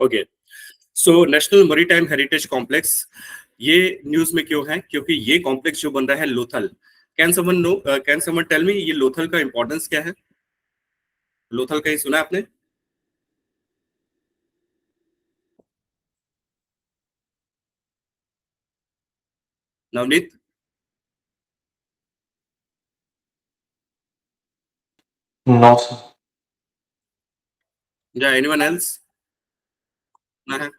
Okay. So national maritime heritage complex ये news में क्यों है? क्योंकि ये कॉम्प्लेक्स जो बन रहा है Lothal. Can someone tell me ये लोथल का इंपॉर्टेंस क्या है? लोथल कहीं सुना है आपने? नवनीत? No, sir. या एनीवन एल्स? ना है?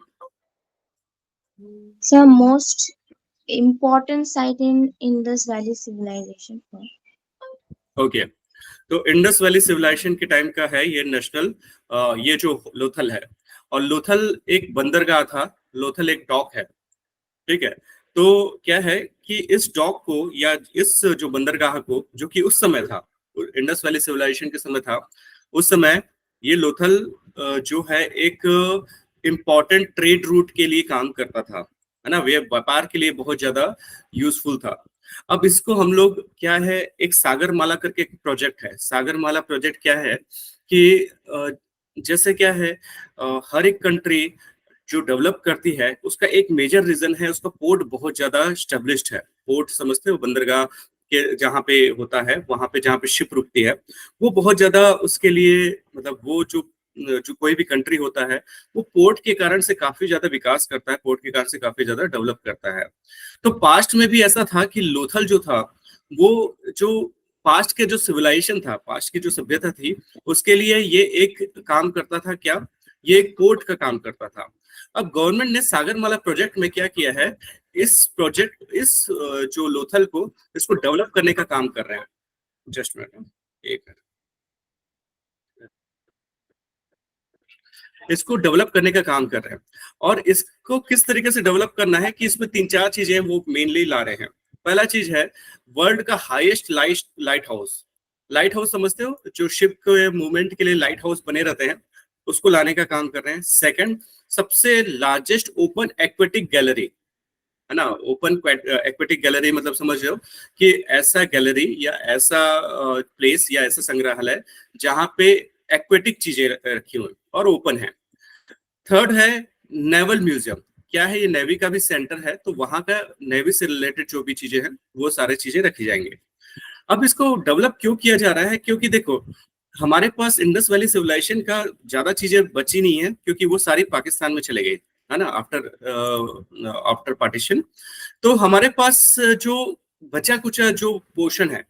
So most important site in Indus Valley civilization. Okay. तो इंडस वैली सिविलाइजेशन के टाइम का है ये नेशनल, ये जो लोथल है। और लोथल एक बंदरगाह था। लोथल एक डॉक है। ठीक है। तो क्या है कि इस डॉक को या इस जो बंदरगाह को, जो कि उस समय था, इंडस वैली सिविलाइजेशन के समय था, उस समय ये लोथल जो है एक इम्पोर्टेंट ट्रेड रूट के लिए काम करता था, है ना। वे व्यापार के लिए बहुत ज्यादा यूजफुल था। अब इसको हम लोग क्या है, एक सागरमाला करके एक प्रोजेक्ट है। सागरमाला प्रोजेक्ट क्या है कि जैसे क्या है, हर एक कंट्री जो डेवलप करती है उसका एक मेजर रीजन है, उसका पोर्ट बहुत ज्यादा स्टेब्लिश्ड है। पोर्ट समझते हो, बंदरगाह के जहाँ पे होता है, वहां पे जहाँ पे शिप रुकती है, वो बहुत ज्यादा उसके लिए, मतलब वो जो जो कोई भी कंट्री होता है, वो पोर्ट के कारण से काफी ज्यादा विकास करता है, पोर्ट के कारण से काफी ज्यादा डेवलप करता है। तो पास्ट में भी ऐसा था कि लोथल जो था, वो जो पास्ट के जो सिविलाइजेशन था, पास्ट की जो सभ्यता थी, उसके लिए ये एक काम करता था। क्या? ये एक पोर्ट का काम करता था। अब गवर्नमेंट ने सागरमाला प्रोजेक्ट में क्या किया है, जो लोथल को, इसको डेवलप करने का काम कर रहे हैं। जस्ट मिनट, एक मिनट। इसको डेवलप करने का काम कर रहे हैं। और इसको किस तरीके से डेवलप करना है कि इसमें तीन चार चीजें वो मेनली ला रहे हैं। पहला चीज है वर्ल्ड का highest light house. Light house समझते हो, जो शिप के मूवमेंट के लिए लाइट हाउस बने रहते हैं, उसको लाने का काम कर रहे हैं। सेकंड, सबसे लार्जेस्ट ओपन एक्वेटिक गैलरी, है ना। ओपन एक्वेटिक गैलरी मतलब समझ रहे हो कि ऐसा गैलरी या ऐसा प्लेस या ऐसा संग्रहालय जहां पे एक्वेटिक चीजें रखी हुई और ओपन है। थर्ड है नेवल म्यूजियम। क्या है, ये नेवी का भी सेंटर है, तो वहां का नेवी से रिलेटेड जो भी चीजें हैं वो सारी चीजें रखी जाएंगी। अब इसको डेवलप क्यों किया जा रहा है? क्योंकि देखो, हमारे पास इंडस वैली सिविलाइजेशन का ज्यादा चीजें बची नहीं है, क्योंकि वो सारी पाकिस्तान में चले गई, है ना, आफ्टर पार्टीशन। तो हमारे पास जो बचा कुचा जो पोर्शन है,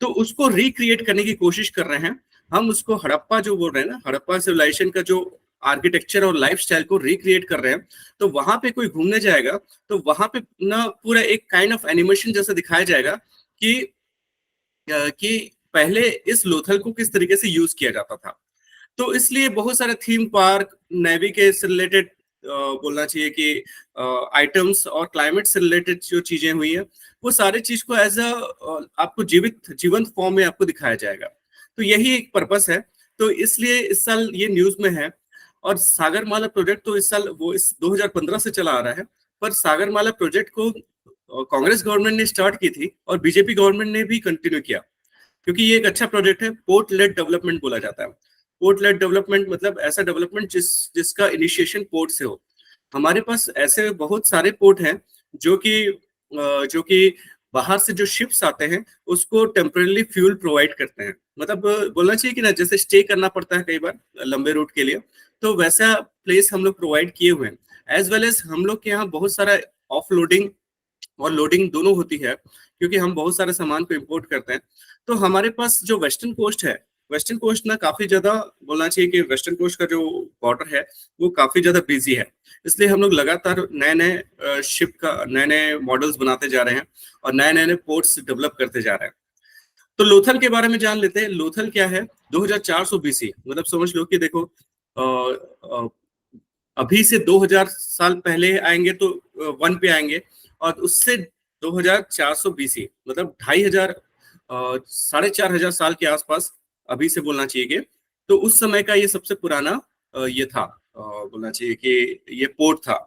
तो उसको रिक्रिएट करने की कोशिश कर रहे हैं। हम उसको हड़प्पा जो बोल रहे हैं ना, हड़प्पा सिविलाइजेशन का जो आर्किटेक्चर और लाइफस्टाइल को रिक्रिएट कर रहे हैं। तो वहां पे कोई घूमने जाएगा तो वहां पे ना पूरा एक काइंड ऑफ एनिमेशन जैसा दिखाया जाएगा कि पहले इस लोथल को किस तरीके से यूज किया जाता था। तो इसलिए बहुत सारे थीम पार्क, नेवी के से रिलेटेड बोलना चाहिए कि आइटम्स और क्लाइमेट से रिलेटेड जो चीजें हुई है, वो सारी चीज को एज अ आपको जीवंत फॉर्म में आपको दिखाया जाएगा। तो यही एक पर्पस है। तो इसलिए इस साल ये न्यूज में है। और सागरमाला प्रोजेक्ट तो इस साल वो इस 2015 से चला आ रहा है। पर सागरमाला प्रोजेक्ट को कांग्रेस गवर्नमेंट ने स्टार्ट की थी और बीजेपी गवर्नमेंट ने भी कंटिन्यू किया, क्योंकि ये एक अच्छा प्रोजेक्ट है। पोर्ट लेड डेवलपमेंट बोला जाता है। पोर्ट लेड डेवलपमेंट मतलब ऐसा डेवलपमेंट जिसका इनिशिएशन पोर्ट से हो। हमारे पास ऐसे बहुत सारे पोर्ट हैं जो कि बाहर से जो शिप्स आते हैं उसको टेम्पररी फ्यूल प्रोवाइड करते हैं। मतलब बोलना चाहिए कि ना, जैसे स्टे करना पड़ता है कई बार लंबे रूट के लिए, तो वैसा प्लेस हम लोग प्रोवाइड किए हुए हैं। एज वेल एज हम लोग के यहाँ बहुत सारा ऑफ लोडिंग और लोडिंग दोनों होती है, क्योंकि हम बहुत सारे सामान को इंपोर्ट करते हैं। तो हमारे पास जो वेस्टर्न कोस्ट है, वेस्टर्न कोस्ट ना काफी ज्यादा, बोलना चाहिए कि वेस्टर्न कोस्ट का जो बॉर्डर है वो काफी ज्यादा बिजी है। इसलिए हम लोग लगातार नए नए शिप का नए नए मॉडल्स बनाते जा रहे हैं और नए नए पोर्ट्स डेवलप करते जा रहे हैं। तो लोथल के बारे में जान लेते हैं। लोथल क्या है? 2400 बीसी, मतलब समझ लो कि देखो, अ, अ, अभी से 2000 साल पहले आएंगे तो वन पे आएंगे, और उससे 2400 बीसी मतलब 2500 4500 साल के आसपास, अभी से बोलना चाहिए कि, तो उस समय का ये सबसे पुराना ये था, बोलना चाहिए कि ये पोर्ट था।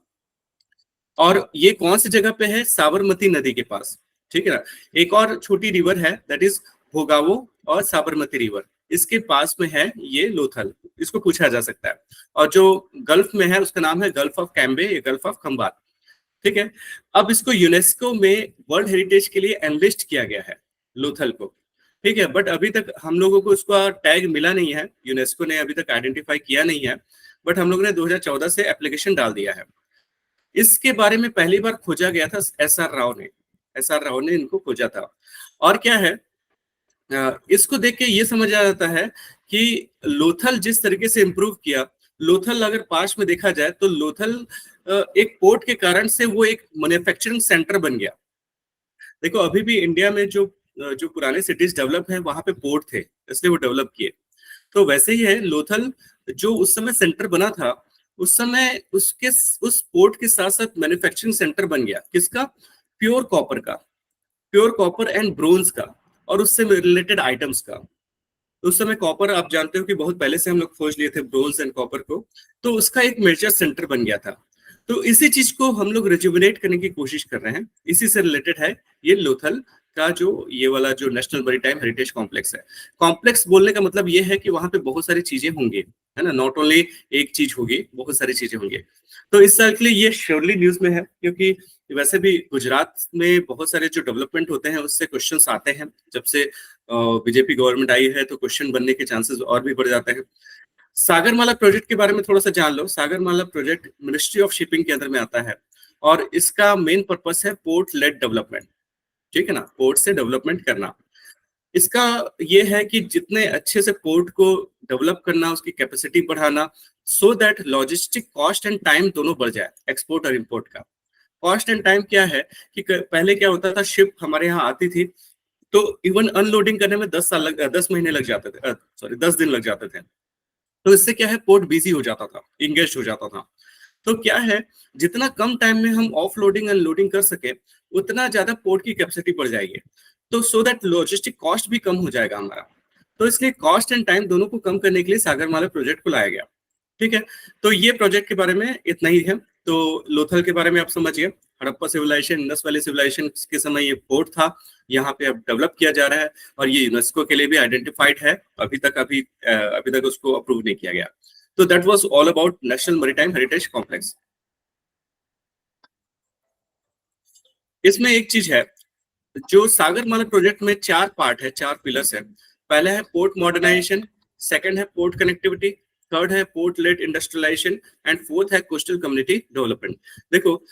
और ये कौन सी जगह पे है? साबरमती नदी के पास। ठीक है ना। एक और छोटी रिवर है, दैट इज भोगावो और साबरमती रिवर। इसके पास में है ये लोथल, इसको पूछा जा सकता है। और जो गल्फ में है उसका नाम है गल्फ ऑफ कैम्बे या गल्फ ऑफ खंबात, ठीक है। अब इसको यूनेस्को में वर्ल्ड हेरिटेज के लिए एनलिस्ट किया गया है लोथल को, ठीक है। बट अभी तक हम लोगों को उसका टैग मिला नहीं है, यूनेस्को ने अभी तक आइडेंटिफाई किया नहीं है, बट हम लोगों ने 2014 से एप्लीकेशन डाल दिया है। इसके बारे में पहली बार खोजा गया था एसआर राव ने इनको खोजा था। और क्या है, इसको देख के ये समझ आ जाता है कि लोथल जिस तरीके से इंप्रूव किया, लोथल अगर पास में देखा जाए तो लोथल एक पोर्ट के कारण से वो एक मैन्युफैक्चरिंग सेंटर बन गया। देखो अभी भी इंडिया में जो जो पुराने सिटीज डेवलप है वहां पे पोर्ट थे, इसलिए वो डेवलप किए। तो वैसे ही है लोथल, जो उस समय सेंटर बना था, उस समय उसके उस पोर्ट के साथ साथ मैन्युफैक्चरिंग सेंटर बन गया। किसका? प्योर कॉपर का, प्योर कॉपर एंड ब्रोंज का, और उससे रिलेटेड आइटम्स का। उस समय कॉपर आप जानते हो कि बहुत पहले से हम लोग खोज लिए थे, ब्रोंज एंड कॉपर को, तो उसका एक मेजर सेंटर बन गया था। तो इसी चीज को हम लोग रिजुविनेट करने की कोशिश कर रहे हैं, इसी से रिलेटेड है ये लोथल का जो ये वाला जो नेशनल मैरीटाइम हेरिटेज कॉम्प्लेक्स है। कॉम्प्लेक्स बोलने का मतलब ये है कि वहां पे बहुत सारी चीजें होंगी, है ना, नॉट ओनली एक चीज होगी, बहुत सारी चीजें होंगी। तो इस साल के लिए ये श्योरली न्यूज में है, क्योंकि वैसे भी गुजरात में बहुत सारे जो डेवलपमेंट होते हैं उससे क्वेश्चंस आते हैं। जब से बीजेपी गवर्नमेंट आई है तो क्वेश्चन बनने के चांसेस और भी बढ़ जाते हैं। सागरमाला प्रोजेक्ट के बारे में थोड़ा सा जान लो। Sagarmala project ministry of shipping के अंदर में आता है, और इसका मेन पर्पस है पोर्ट लेड डेवलपमेंट, ठीक है ना, पोर्ट से डेवलपमेंट करना। इसका ये है कि जितने अच्छे से पोर्ट को डेवलप करना, उसकी कैपेसिटी बढ़ाना, so that logistic cost and time दोनों बढ़ जाए, एक्सपोर्ट और इम्पोर्ट का। कॉस्ट एंड टाइम क्या है कि पहले क्या होता था, शिप हमारे यहाँ आती थी तो इवन अनलोडिंग करने में 10 महीने लग जाते थे, सॉरी 10 दिन लग जाते थे। तो इससे क्या है, पोर्ट बिजी हो जाता था, इंगेज हो जाता था। तो क्या है, जितना कम टाइम में हम ऑफ लोडिंग अनलोडिंग कर सके, उतना ज्यादा पोर्ट की कैपेसिटी बढ़ जाएगी। तो सो दैट लॉजिस्टिक कॉस्ट भी कम हो जाएगा हमारा। तो इसलिए कॉस्ट एंड टाइम दोनों को कम करने के लिए सागरमाला प्रोजेक्ट को लाया गया, ठीक है। तो ये प्रोजेक्ट के बारे में इतना ही है। तो लोथल के बारे में आप समझिए, Harappa civilization, Indus valley civilization के समय ये पोर्ट था, यहाँ पे अब डेवलप किया जा रहा है, और ये यूनेस्को के लिए भी आइडेंटिफाइड है। अभी तक उसको अप्रूव नहीं किया गया। तो that was all about national maritime heritage complex. इसमें एक चीज है, जो सागरमाला प्रोजेक्ट में 4 पार्ट है, 4 पिलर्स है। पहला है पोर्ट मॉडर्नाइजेशन, सेकंड है पोर्ट कनेक्टिविटी, थर्ड है port led industrialization, and fourth है कोस्टल कम्युनिटी डेवलपमेंट। देखो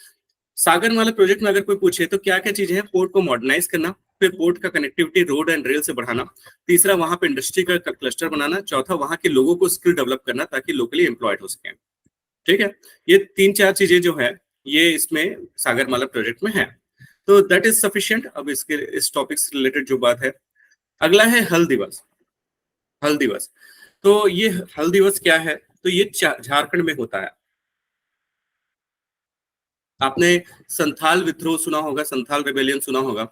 सागरमाला प्रोजेक्ट में अगर कोई पूछे तो क्या क्या चीजें हैं, पोर्ट को मॉडर्नाइज करना, फिर पोर्ट का कनेक्टिविटी रोड एंड रेल से बढ़ाना, तीसरा वहां पे इंडस्ट्री का क्लस्टर बनाना, चौथा वहां के लोगों को स्किल डेवलप करना ताकि लोकली एम्प्लॉयड हो सके, ठीक है। ये 3-4 चीजें जो है ये इसमें सागरमाला प्रोजेक्ट में है। तो दैट इज सफिशिएंट। अब इस टॉपिक से रिलेटेड जो बात है, अगला है हल दिवस। हल दिवस, तो ये हल दिवस क्या है, तो ये झारखंड में होता है। आपने संथाल विद्रोह सुना होगा, संथाल रेबेलियन सुना होगा।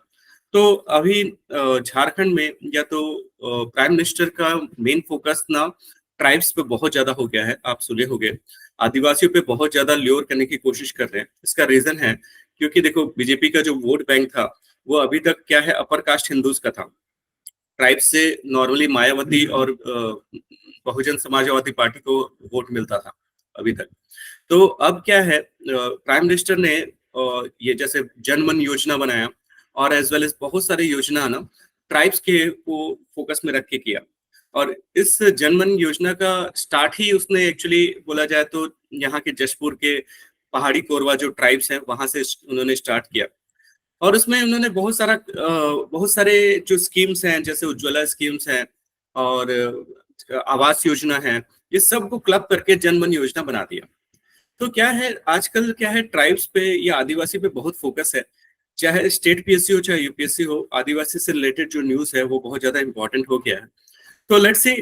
तो अभी झारखंड में या तो प्राइम मिनिस्टर का मेन फोकस ना ट्राइब्स पे बहुत ज्यादा हो गया है, आप सुने होंगे। आदिवासियों पे बहुत ज्यादा ल्योर करने की कोशिश कर रहे हैं। इसका रीजन है क्योंकि देखो बीजेपी का जो वोट बैंक था वो अभी तक क्या है, अपर कास्ट हिंदूज का था। ट्राइब्स से नॉर्मली मायावती और बहुजन समाजवादी पार्टी को वोट मिलता था अभी तक। तो अब क्या है, प्राइम मिनिस्टर ने ये जैसे जनमन योजना बनाया, और एज वेल एज बहुत सारे योजना ना ट्राइब्स के को फोकस में रख के किया। और इस जनमन योजना का स्टार्ट ही उसने एक्चुअली बोला जाए तो यहाँ के जशपुर के पहाड़ी कोरवा जो ट्राइब्स हैं वहां से उन्होंने स्टार्ट किया। और उसमें उन्होंने बहुत सारे जो स्कीम्स हैं, जैसे उज्ज्वला स्कीम्स हैं और आवास योजना है, ये सब को क्लब करके जनमन योजना बना दिया। तो क्या है, आजकल क्या है, ट्राइब्स पे या आदिवासी पे बहुत फोकस है। चाहे स्टेट पीएससी हो चाहे यूपीएससी हो, आदिवासी से रिलेटेड जो न्यूज है वो बहुत ज्यादा इंपॉर्टेंट हो गया है। तो लेट्स सी,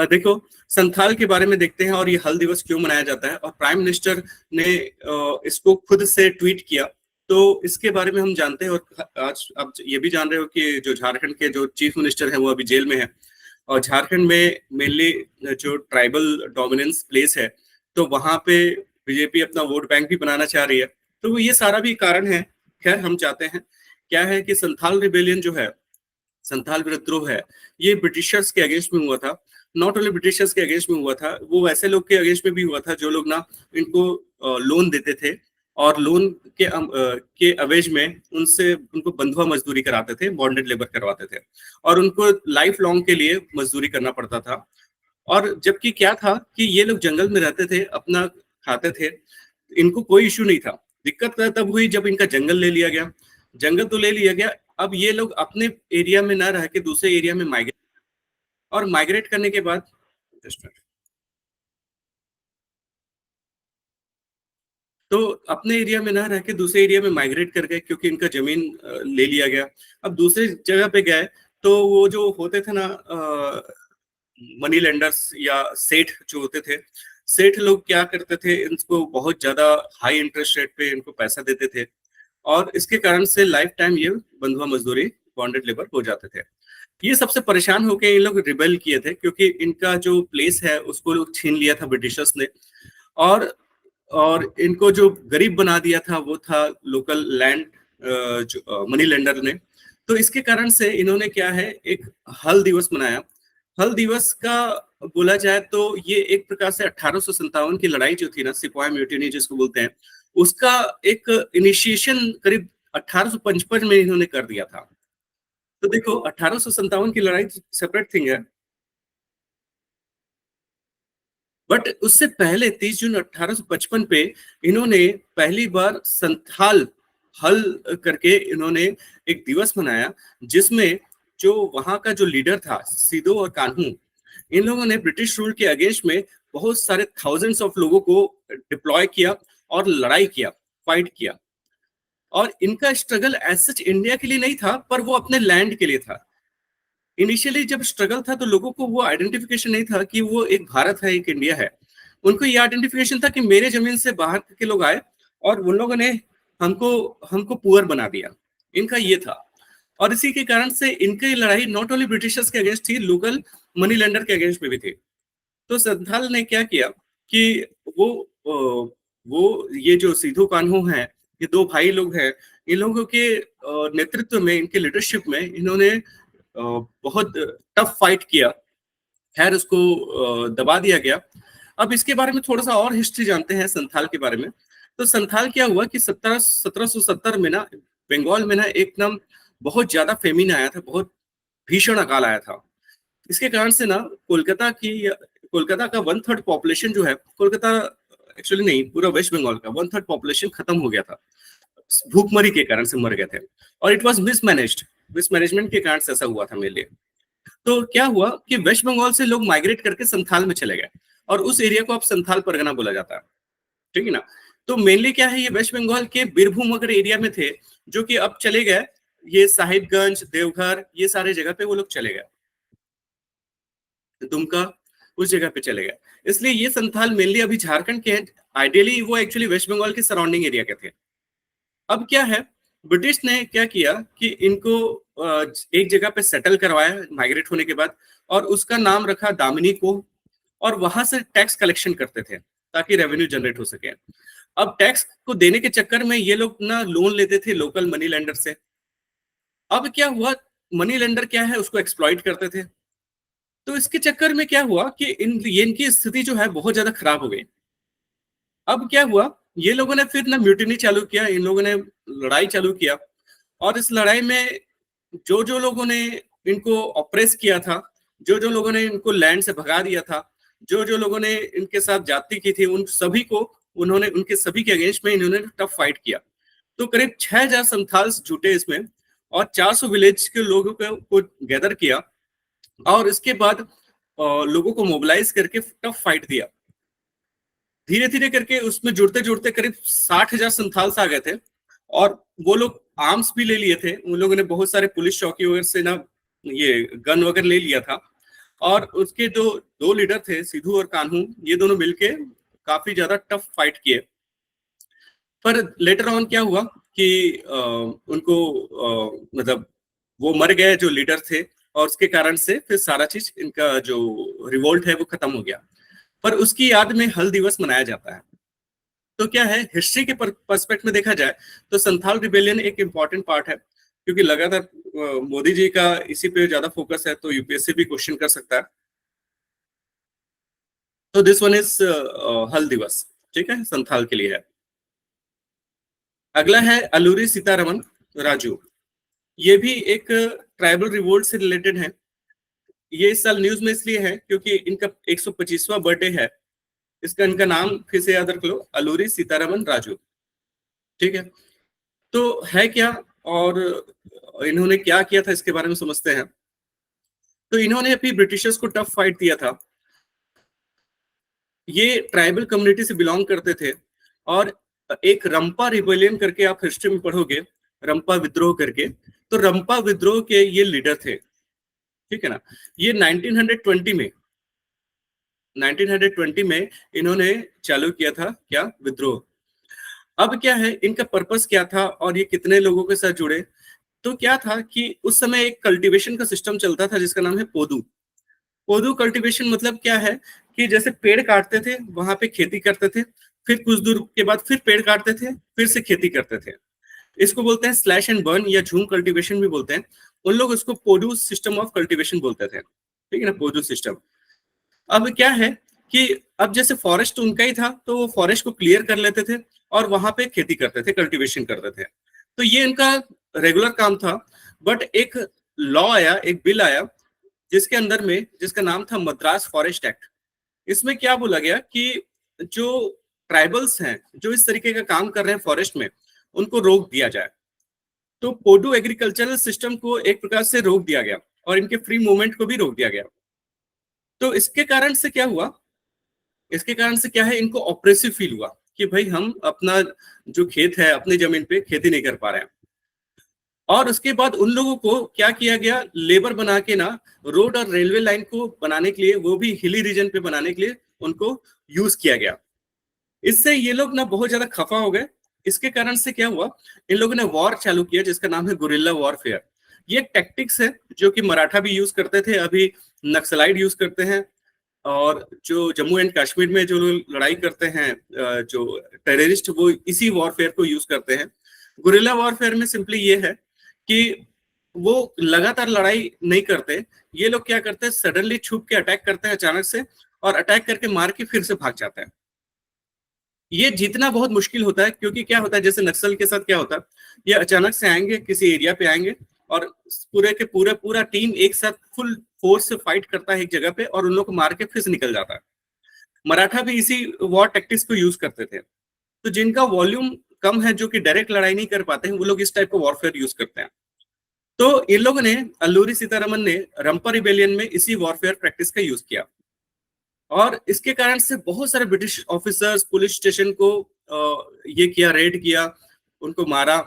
देखो संथाल के बारे में देखते हैं और ये हल दिवस क्यों मनाया जाता है। और प्राइम मिनिस्टर ने इसको खुद से ट्वीट किया, तो इसके बारे में हम जानते हैं। और आज आप ये भी जान रहे हो कि जो झारखंड के जो चीफ मिनिस्टर हैं वो अभी जेल में है, और झारखंड में मेनली जो ट्राइबल डोमिनेंस प्लेस है, तो वहां पे बीजेपी अपना वोट बैंक भी बनाना चाह रही है। तो ये सारा भी कारण है। खैर हम चाहते हैं क्या है कि संथाल रिबेलियन जो है, संथाल विद्रोह है, ये ब्रिटिशर्स के अगेंस्ट में हुआ था। नॉट ओनली ब्रिटिशर्स के अगेंस्ट में हुआ था, वो वैसे लोग के अगेंस्ट में भी हुआ था जो लोग ना इनको लोन देते थे और लोन के अवेज में उनसे उनको बंधुआ मजदूरी कराते थे, बॉन्डेड लेबर करवाते थे और उनको लाइफ लॉन्ग के लिए मजदूरी करना पड़ता था। और जबकि क्या था कि ये लोग जंगल में रहते थे, अपना खाते थे, इनको कोई इश्यू नहीं था। दिक्कत तब हुई जब इनका जंगल ले लिया गया। जंगल तो ले लिया गया, अब ये लोग अपने एरिया में ना रह के दूसरे एरिया में माइग्रेट, और माइग्रेट करने के बाद तो अपने एरिया में ना रह के दूसरे एरिया में माइग्रेट कर गए क्योंकि इनका जमीन ले लिया गया। अब दूसरे जगह पे गए तो वो जो होते थे ना मनी लेंडर्स या सेठ जो होते थे, सेठ लोग क्या करते थे, इनको बहुत ज्यादा हाई इंटरेस्ट रेट पे इनको पैसा देते थे और इसके कारण से लाइफ टाइम ये बंधुआ मजदूरी, बॉन्डेड लेबर हो जाते थे। ये सबसे परेशान होकर इन लोग रिबेल किए थे क्योंकि इनका जो प्लेस है उसको छीन लिया था ब्रिटिशर्स ने, और इनको जो गरीब बना दिया था वो था लोकल लैंड जो मनी लेंडर ने। तो इसके कारण से इन्होंने क्या है, एक हल दिवस मनाया। हल दिवस का बोला जाए तो ये एक प्रकार से 1857 की लड़ाई जो थी ना, सिपाही म्यूटिनी जिसको बोलते हैं, उसका एक इनिशिएशन करीब 1855 में इन्होंने कर दिया था। तो देखो 1857 की लड़ाई सेपरेट थिंग है, बट उससे पहले 30 जून 1855 पे इन्होंने पहली बार संथाल हल करके इन्होंने एक दिवस मनाया जिसमें जो वहां का जो लीडर था सिदो और कान्हू, इन लोगों ने ब्रिटिश रूल के अगेंस्ट में बहुत सारे थाउजेंड्स ऑफ लोगों को डिप्लॉय किया और लड़ाई किया, फाइट किया। और इनका स्ट्रगल एज सच इंडिया के लिए नहीं था, पर वो अपने लैंड के लिए था। इनिशियली जब स्ट्रगल था तो लोगों को वो आइडेंटिफिकेशन नहीं था कि वो एक भारत है, एक इंडिया है। उनको ये आइडेंटिफिकेशन था कि मेरे जमीन से बाहर के लोग आए और उन लोगों ने हमको हमको पुअर बना दिया, इनका ये था। और इसी के कारण से इनकी लड़ाई नॉट ओनली ब्रिटिशर्स के अगेंस्ट थी, लोकल मनी लेंडर के अगेंस्ट में भी थी। तो संथाल ने क्या किया कि वो ये जो सिद्धू कान्हू हैं, ये दो भाई लोग हैं, इन लोगों के नेतृत्व में, इनके लीडरशिप में इन्होंने बहुत टफ फाइट किया। खैर उसको दबा दिया गया। अब इसके बारे में थोड़ा सा और हिस्ट्री जानते हैं संथाल के बारे में। तो संथाल क्या हुआ कि 1770 में ना बंगाल में ना एकदम बहुत ज्यादा फेमिन आया था, बहुत भीषण अकाल आया था। इसके कारण से ना कोलकाता का 1/3 पॉपुलेशन जो है, कोलकाता एक्चुअली नहीं, पूरा वेस्ट बंगाल का 1/3 पॉपुलेशन खत्म हो गया था, भूखमरी के कारण से मर गए थे। और इट वाज मिसमैनेजमेंट के कारण से ऐसा हुआ था मेरे लिए। तो क्या हुआ कि वेस्ट बंगाल से लोग माइग्रेट करके संथाल में चले गए और उस एरिया को अब संथाल परगना बोला जाता है, ठीक है ना। तो मेनली क्या है, ये वेस्ट बंगाल के बीरभूम अगर एरिया में थे, जो कि अब चले गए ये साहिबगंज, देवघर, ये सारे जगह पे वो लोग चले गए, दुमका, उस जगह पे चले गए। इसलिए ये संथाल मेनली अभी झारखंड के हैं। आइडियली वो एक्चुअली वेस्ट बंगाल के सराउंडिंग एरिया के थे। अब क्या है, ब्रिटिश ने क्या किया कि इनको एक जगह पे सेटल करवाया माइग्रेट होने के बाद, और उसका नाम रखा दामिनी को, और वहां से टैक्स कलेक्शन करते थे ताकि रेवेन्यू जनरेट हो सके। अब टैक्स को देने के चक्कर में ये लोग ना लोन लेते थे लोकल मनी लेंडर से। अब क्या हुआ, मनी लेंडर क्या है उसको एक्सप्लॉइट करते थे। तो इसके चक्कर में क्या हुआ कि इनकी स्थिति जो है बहुत ज्यादा खराब हो गई। अब क्या हुआ, ये लोगों ने फिर ना म्यूटिनी चालू किया, इन लोगों ने लड़ाई चालू किया, और इस लड़ाई में जो जो लोगों ने इनको ऑप्रेस किया था, जो जो लोगों ने इनको लैंड से भगा दिया था, जो जो लोगों ने इनके साथ जाति की थी, उन सभी को उन्होंने, उनके सभी के अगेंस्ट में इन्होंने टफ फाइट किया। तो करीब 6000 संथाल्स जुटे इसमें और 400 विलेज के लोगों को गैदर किया, और इसके बाद लोगों को मोबिलाइज करके टफ फाइट दिया। धीरे धीरे करके उसमें जुड़ते जुड़ते करीब 60,000 संथाल्स आ गए थे, और वो लोग आर्म्स भी ले लिए थे। उन लोगों ने बहुत सारे पुलिस चौकी वगैरह से ना ये गन वगैरह ले लिया था, और उसके जो दो लीडर थे सिद्धू और कान्हू, ये दोनों मिलके काफी ज्यादा टफ फाइट किए। पर लेटर ऑन क्या हुआ कि उनको मतलब वो मर गए जो लीडर थे, और उसके कारण से फिर सारा चीज, इनका जो रिवोल्ट है वो खत्म हो गया। पर उसकी याद में हल दिवस मनाया जाता है। तो क्या है, हिस्ट्री के पर्सपेक्ट में देखा जाए तो संथाल रिबेलियन एक इंपॉर्टेंट पार्ट है, क्योंकि लगातार मोदी जी का इसी पे ज्यादा फोकस है, तो यूपीएससी भी क्वेश्चन कर सकता है। तो दिस वन इज हल दिवस, ठीक है, संथाल के लिए है। अगला है अलूरी सीतारमन राजू। ये भी एक ट्राइबल रिवोल्ट से रिलेटेड है। ये इस साल न्यूज में इसलिए है क्योंकि इनका 125वां बर्थडे है। इनका नाम फिर से याद रख लो, अलूरी सीतारमन राजू, ठीक है। तो है क्या और इन्होंने क्या किया था इसके बारे में समझते हैं। तो इन्होंने अभी ब्रिटिशर्स को टफ फाइट दिया था। ये ट्राइबल कम्युनिटी से बिलोंग करते थे और एक रंपा रिबेलियन करके आप हिस्ट्री में पढ़ोगे, रंपा विद्रोह करके, तो रंपा विद्रोह के ये लीडर थे, ठीक है ना। ये 1920 में इन्होंने चालू किया था क्या, विद्रोह। अब क्या है, इनका पर्पस क्या था और ये कितने लोगों के साथ जुड़े। तो क्या था कि उस समय एक कल्टीवेशन का सिस्टम चलता था जिसका नाम है पोदू। पोदू कल्टीवेशन मतलब क्या है कि जैसे पेड़ काटते थे, वहां पे खेती करते थे, फिर कुछ दूर के बाद फिर पेड़ काटते थे, फिर से खेती करते थे। इसको बोलते हैं स्लैश एंड बर्न या झूम कल्टीवेशन भी बोलते हैं। उन लोग उसको पोडू सिस्टम ऑफ कल्टीवेशन बोलते थे, ठीक है ना, पोडू सिस्टम। अब क्या है कि अब जैसे फॉरेस्ट उनका ही था तो वो फॉरेस्ट को क्लियर कर लेते थे और वहां पे खेती करते थे, कल्टीवेशन करते थे। तो ये इनका रेगुलर काम था। बट एक लॉ आया, एक बिल आया जिसके अंदर में, जिसका नाम था मद्रास फॉरेस्ट एक्ट। इसमें क्या बोला गया कि जो ट्राइबल्स हैं जो इस तरीके का काम कर रहे हैं फॉरेस्ट में, उनको रोक दिया जाए। तो पोडू एग्रीकल्चरल सिस्टम को एक प्रकार से रोक दिया गया और इनके फ्री मूवमेंट को भी रोक दिया गया। तो इसके कारण से क्या हुआ, इसके कारण से क्या है, इनको ऑप्रेसिव फील हुआ कि भाई हम अपना जो खेत है, अपनी जमीन पे खेती नहीं कर पा रहे हैं। और उसके बाद उन लोगों को क्या किया गया, लेबर बना के ना रोड और रेलवे लाइन को बनाने के लिए, वो भी हिली रीजन पे बनाने के लिए उनको यूज किया गया। इससे ये लोग ना बहुत ज्यादा खफा हो गए। इसके कारण से क्या हुआ, इन लोगों ने वॉर चालू किया जिसका नाम है गुरिल्ला वॉरफेयर। ये एक टैक्टिक्स है जो कि मराठा भी यूज करते थे, अभी नक्सलाइट यूज करते हैं, और जो जम्मू एंड कश्मीर में जो लड़ाई करते हैं जो टेररिस्ट, वो इसी वॉरफेयर को यूज करते हैं। गुरिल्ला वॉरफेयर में सिंपली ये है कि वो लगातार लड़ाई नहीं करते। ये लोग क्या करते हैं, सडनली छुप के अटैक करते हैं अचानक से, और अटैक करके मार के फिर से भाग जाते हैं। ये जीतना बहुत मुश्किल होता है क्योंकि क्या होता है, जैसे नक्सल के साथ क्या होता है, ये अचानक से आएंगे, किसी एरिया पे आएंगे और पूरे के पूरा टीम एक साथ फुल फोर्स से फाइट करता है एक जगह पे और उन लोग को मार के फिर से निकल जाता है। मराठा भी इसी वॉर टैक्टिक्स को यूज करते थे। तो जिनका वॉल्यूम कम है, जो कि डायरेक्ट लड़ाई नहीं कर पाते हैं, वो लोग इस टाइप का वॉरफेयर यूज करते हैं। तो इन लोगों ने, अल्लूरी सीतारमन ने रंपा रिबेलियन में इसी वॉरफेयर प्रैक्टिस का यूज किया और इसके कारण से बहुत सारे ब्रिटिश ऑफिसर्स, पुलिस स्टेशन को ये किया, रेड किया, उनको मारा,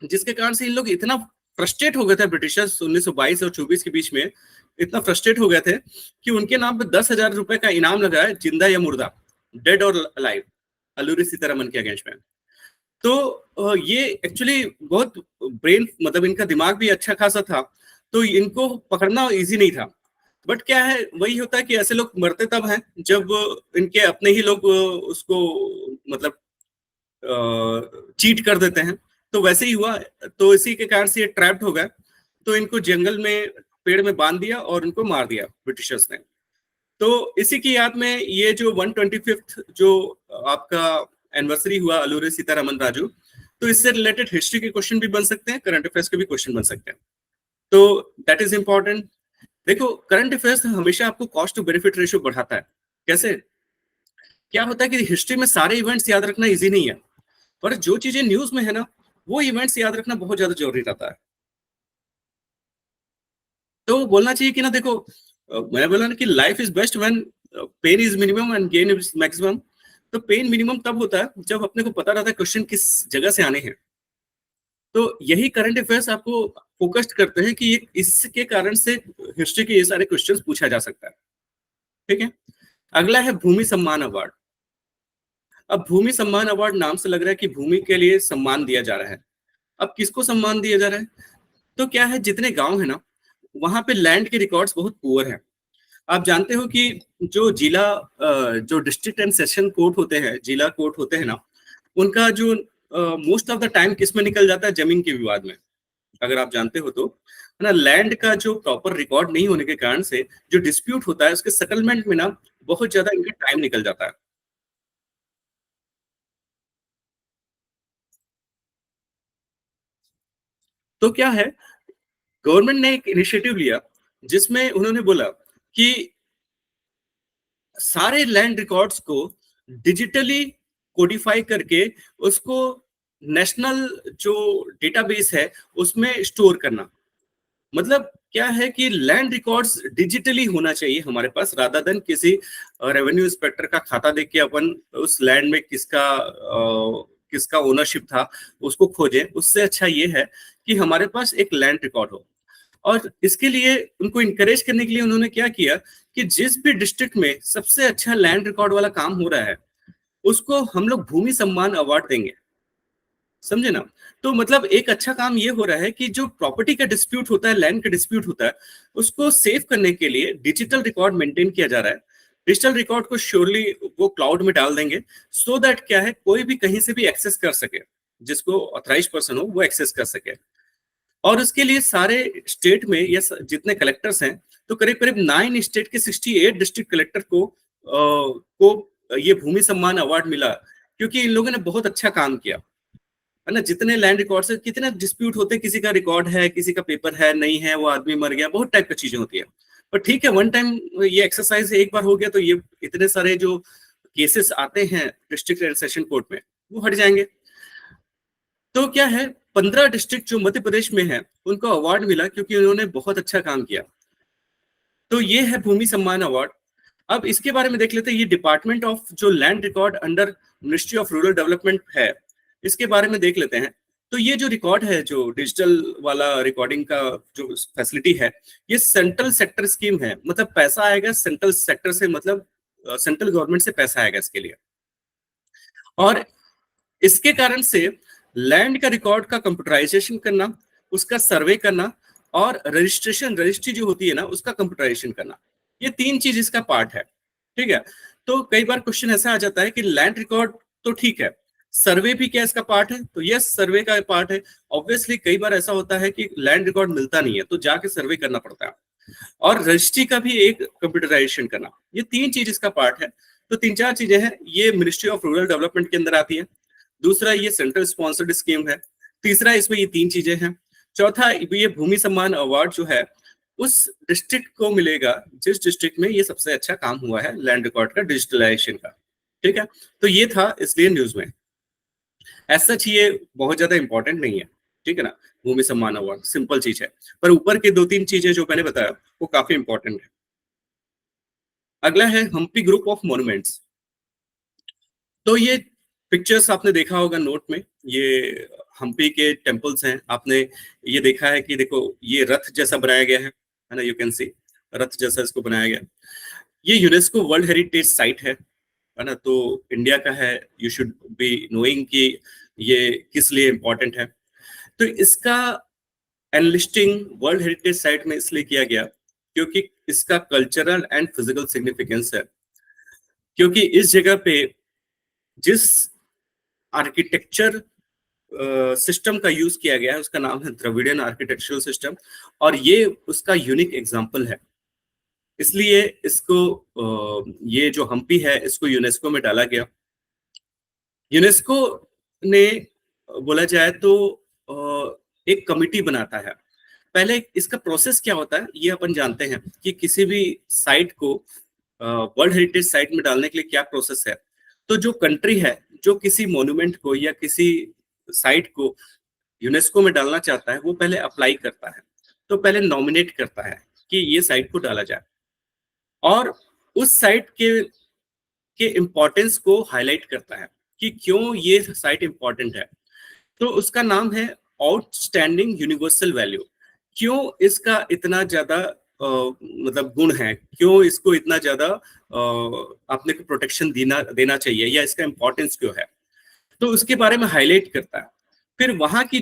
जिसके कारण से इन लोग इतना फ्रस्ट्रेट हो गए थे, ब्रिटिशर्स 1922 और 24 के बीच में इतना फ्रस्ट्रेट हो गए थे कि उनके नाम पे 10,000 रुपए का इनाम लगा है, जिंदा या मुर्दा, डेड और अलाइव, अल्लूरी सीतारमन के अगेंस्ट में। तो ये एक्चुअली बहुत ब्रेन, मतलब इनका दिमाग भी अच्छा खासा था, तो इनको पकड़ना इजी नहीं था। बट क्या है, वही होता है कि ऐसे लोग मरते तब हैं जब इनके अपने ही लोग उसको मतलब चीट कर देते हैं। तो वैसे ही हुआ। तो इसी के कारण से ये ट्रैप्ड हो गए। तो इनको जंगल में पेड़ में बांध दिया और उनको मार दिया ब्रिटिशर्स ने। तो इसी की याद में ये जो 125th जो आपका एनिवर्सरी हुआ अल्लूरी सीतारमन राजू, तो इससे रिलेटेड हिस्ट्री के क्वेश्चन भी बन सकते हैं, करंट अफेयर्स के भी क्वेश्चन बन सकते हैं। तो दैट इज इंपॉर्टेंट। देखो, करंट अफेयर्स हमेशा आपको कॉस्ट टू बेनिफिट रेशियो बढ़ाता है। कैसे? क्या होता है कि हिस्ट्री में सारे इवेंट्स याद रखना इजी नहीं है, पर जो चीजें न्यूज में है ना, वो इवेंट्स याद रखना बहुत ज्यादा जरूरी रहता है। तो बोलना चाहिए कि ना, देखो मैंने बोला ना कि life is best when pain is minimum and gain is maximum. तो पेन मिनिमम तब होता है जब अपने को पता रहता है क्वेश्चन किस जगह से आने हैं। तो यही करंट अफेयर्स आपको फोकस्ड करते हैं कि इसके कारण से हिस्ट्री के ये सारे क्वेश्चंस पूछा जा सकता है। ठीक है। अगला है भूमि सम्मान अवार्ड। अब भूमि सम्मान अवार्ड नाम से लग रहा है कि भूमि के लिए सम्मान दिया जा रहा है। अब किसको सम्मान दिया जा रहा है? तो क्या है, जितने गांव है ना, वहां पे लैंड के रिकॉर्ड्स बहुत पुअर हैं। आप जानते हो कि जो जिला जो डिस्ट्रिक्ट एंड सेशन कोर्ट होते हैं, जिला कोर्ट होते हैं ना, उनका जो मोस्ट ऑफ द टाइम किस में निकल जाता है? जमीन के विवाद में। अगर आप जानते हो तो, है ना, लैंड का जो प्रॉपर रिकॉर्ड नहीं होने के कारण से जो डिस्प्यूट होता है, उसके सेटलमेंट में ना बहुत ज्यादा इनका टाइम निकल जाता है। तो क्या है, गवर्नमेंट ने एक इनिशिएटिव लिया जिसमें उन्होंने बोला कि सारे लैंड रिकॉर्ड्स को डिजिटली कोडिफाई करके उसको नेशनल जो डेटाबेस है उसमें स्टोर करना। मतलब क्या है कि लैंड रिकॉर्ड्स डिजिटली होना चाहिए हमारे पास, रादर देन किसी रेवेन्यू इंस्पेक्टर का खाता देख के अपन उस लैंड में किसका ओनरशिप था उसको खोजें। उससे अच्छा ये है कि हमारे पास एक लैंड रिकॉर्ड हो। और इसके लिए उनको इनकरेज करने के लिए उन्होंने क्या किया कि जिस भी डिस्ट्रिक्ट में सबसे अच्छा लैंड रिकॉर्ड वाला काम हो रहा है उसको हम लोग भूमि सम्मान अवार्ड देंगे। समझे ना? तो मतलब एक अच्छा काम ये हो रहा है कि जो प्रॉपर्टी का डिस्प्यूट होता है, लैंड का डिस्प्यूट होता है, उसको सेव करने के लिए डिजिटल रिकॉर्ड मेंटेन किया जा रहा है। डिजिटल रिकॉर्ड को श्योरली वो क्लाउड में डाल देंगे, सो दैट क्या है, कोई भी कहीं से भी एक्सेस कर सके, जिसको ऑथराइज पर्सन हो वो एक्सेस कर सके। और उसके लिए सारे स्टेट में या जितने कलेक्टर्स हैं, तो करीब करीब 9 स्टेट के 68 डिस्ट्रिक्ट कलेक्टर को ये भूमि सम्मान अवार्ड मिला, क्योंकि इन लोगों ने बहुत अच्छा काम किया है ना। जितने लैंड रिकॉर्ड से कितने डिस्प्यूट होते हैं, किसी का रिकॉर्ड है, किसी का पेपर है, नहीं है, वो आदमी मर गया, बहुत टाइप की चीजें होती है। पर ठीक है, वन टाइम ये एक्सरसाइज एक बार हो गया तो ये इतने सारे जो केसेस आते हैं डिस्ट्रिक्ट एंड सेशन कोर्ट में वो हट जाएंगे। तो क्या है, 15 डिस्ट्रिक्ट जो मध्य प्रदेश में है उनको अवार्ड मिला क्योंकि उन्होंने बहुत अच्छा काम किया। तो ये है भूमि सम्मान अवार्ड। अब इसके बारे में देख लेते हैं, ये डिपार्टमेंट ऑफ जो land record under ministry of rural development है, इसके बारे में देख लेते हैं। तो ये जो रिकॉर्ड है, जो डिजिटल वाला रिकॉर्डिंग का जो फैसिलिटी है, ये सेंट्रल सेक्टर स्कीम है। मतलब पैसा आएगा सेंट्रल सेक्टर से, मतलब सेंट्रल गवर्नमेंट से पैसा आएगा इसके लिए। और इसके कारण से लैंड का रिकॉर्ड का कंप्यूटराइजेशन करना, उसका सर्वे करना और रजिस्ट्री जो होती है ना उसका कंप्यूटराइजेशन करना, ये 3 चीज इसका पार्ट है। ठीक है। तो कई बार क्वेश्चन ऐसा आ जाता है कि लैंड रिकॉर्ड तो ठीक है, सर्वे भी क्या इसका पार्ट है? तो यस, सर्वे का पार्ट है। ऑब्वियसली कई बार ऐसा होता है कि लैंड रिकॉर्ड मिलता नहीं है तो जाके सर्वे करना पड़ता है, और रजिस्ट्री का भी एक कंप्यूटराइजेशन करना, ये 3 चीज इसका पार्ट है। तो 3-4 चीजें हैं, ये मिनिस्ट्री ऑफ रूरल डेवलपमेंट के अंदर आती है। दूसरा, ये सेंट्रल स्पॉन्सर्ड स्कीम है। तीसरा, इसमें ये 3 चीजें हैं। चौथा, ये भूमि सम्मान अवार्ड जो है उस डिस्ट्रिक्ट को मिलेगा जिस डिस्ट्रिक्ट में ये सबसे अच्छा काम हुआ है लैंड रिकॉर्ड का डिजिटलाइजेशन का। ठीक है। तो ये था इसलिए न्यूज में। ऐसा ये बहुत ज्यादा इंपॉर्टेंट नहीं है, ठीक है ना। भूमि सम्मान अवार्ड सिंपल चीज है, पर ऊपर के 2-3 चीजें जो मैंने बताया वो काफी इंपॉर्टेंट है। अगला है हम्पी ग्रुप ऑफ मॉन्यूमेंट्स। तो ये पिक्चर्स आपने देखा होगा नोट में, ये हम्पी के टेम्पल्स हैं। आपने ये देखा है कि देखो ये रथ जैसा बनाया गया है ना, यू कैन सी रथ जैसा इसको बनाया गया। ये यूनेस्को वर्ल्ड हेरिटेज साइट है ना, तो इंडिया का है। यू शुड बी नोइंग कि ये किस लिए इंपॉर्टेंट है। तो इसका एनलिस्टिंग वर्ल्ड हेरिटेज साइट में इसलिए किया गया क्योंकि इसका कल्चरल एंड फिजिकल सिग्निफिकेंस है। क्योंकि इस जगह पे जिस आर्किटेक्चर सिस्टम का यूज किया गया है उसका नाम है द्रविडियन आर्किटेक्चरल सिस्टम, और ये उसका यूनिक एग्जांपल है। इसलिए इसको ये जो हम्पी है इसको यूनेस्को में डाला गया। यूनेस्को ने बोला जाए तो एक कमिटी बनाता है। पहले इसका प्रोसेस क्या होता है ये अपन जानते हैं कि किसी भी साइट को वर्ल्ड हेरिटेज साइट में डालने के लिए क्या प्रोसेस है। तो जो कंट्री है जो किसी मॉन्यूमेंट को या किसी साइट को यूनेस्को में डालना चाहता है वो पहले अप्लाई करता है। तो पहले नॉमिनेट करता है कि ये साइट को डाला जाए, और उस साइट के इम्पोर्टेंस को हाईलाइट करता है कि क्यों ये साइट इंपॉर्टेंट है। तो उसका नाम है आउटस्टैंडिंग यूनिवर्सल वैल्यू। क्यों इसका इतना ज्यादा मतलब गुण है, क्यों इसको इतना ज्यादा अपने को प्रोटेक्शन देना चाहिए, या इसका इंपॉर्टेंस क्यों है, तो उसके बारे में हाईलाइट करता है। फिर वहां की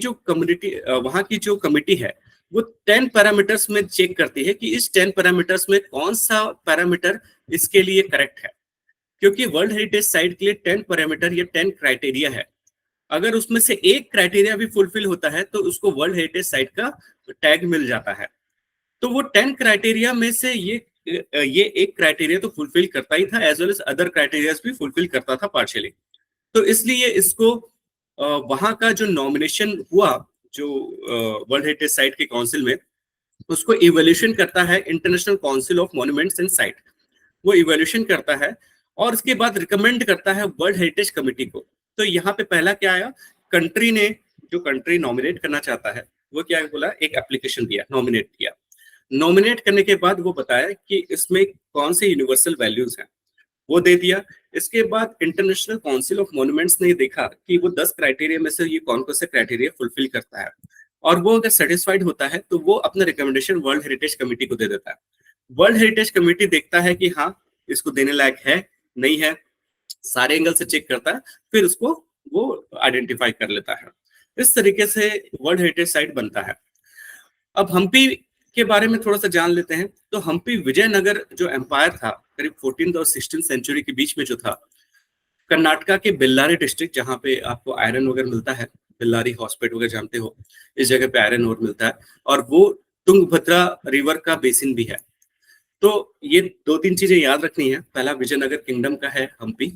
जो कमिटी है वो 10 पैरामीटर्स में चेक करती है कि इस 10 पैरामीटर्स में कौन सा पैरामीटर इसके लिए करेक्ट है। क्योंकि वर्ल्ड हेरिटेज साइट के लिए 10 पैरामीटर या 10 क्राइटेरिया है। अगर उसमें से एक क्राइटेरिया भी फुलफिल होता है तो उसको वर्ल्ड हेरिटेज साइट का टैग मिल जाता है। तो वो 10 क्राइटेरिया में से ये ये एक क्राइटेरिया तो फुलफिल करता ही था, as well as other criterias भी फुलफिल करता था पार्शियली। तो इसलिए इसको वहां का जो नॉमिनेशन हुआ, जो वर्ल्ड हेरिटेज साइट के काउंसिल में, उसको इवोल्यूशन करता है international council of monuments and site. वो इवोल्यूशन करता है और उसके बाद रिकमेंड करता है वर्ल्ड हेरिटेज कमेटी को। तो यहाँ पे पहला क्या आया, कंट्री ने, जो कंट्री नॉमिनेट करना चाहता है वो क्या बोला, एक एप्लीकेशन दिया, नॉमिनेट किया। नॉमिनेट करने के बाद वो बताया कि इसमें कौन से यूनिवर्सल वैल्यूज हैं, वो दे दिया। इसके बाद इंटरनेशनल काउंसिल ऑफ मॉन्यूमेंट्स ने देखा कि वो 10 क्राइटेरिया में से ये कौन कौन से क्राइटेरिया फुलफिल करता है, और वो अगर सेटिस्फाइड होता है तो वो अपना रिकमेंडेशन वर्ल्ड हेरिटेज कमेटी को दे देता है। वर्ल्ड हेरिटेज कमेटी देखता है कि हाँ इसको देने लायक है, नहीं है, सारे एंगल से चेक करता है, फिर उसको वो आइडेंटिफाई कर लेता है। इस तरीके से वर्ल्ड हेरिटेज साइट बनता है। अब हम्पी के बारे में थोड़ा सा जान लेते हैं। तो हम्पी विजयनगर जो एम्पायर था, करीब 14th और 16th सेंचुरी के बीच में जो था, कर्नाटका के बेल्लारी डिस्ट्रिक्ट, जहाँ पे आपको आयरन वगैरह मिलता है, बेल्लारी हॉस्पिटल वगैरह जानते हो, इस जगह पे आयरन और मिलता है, और वो तुंगभद्रा रिवर का बेसिन भी है। तो ये 2-3 चीजें याद रखनी है। पहला, विजयनगर किंगडम का है हम्पी।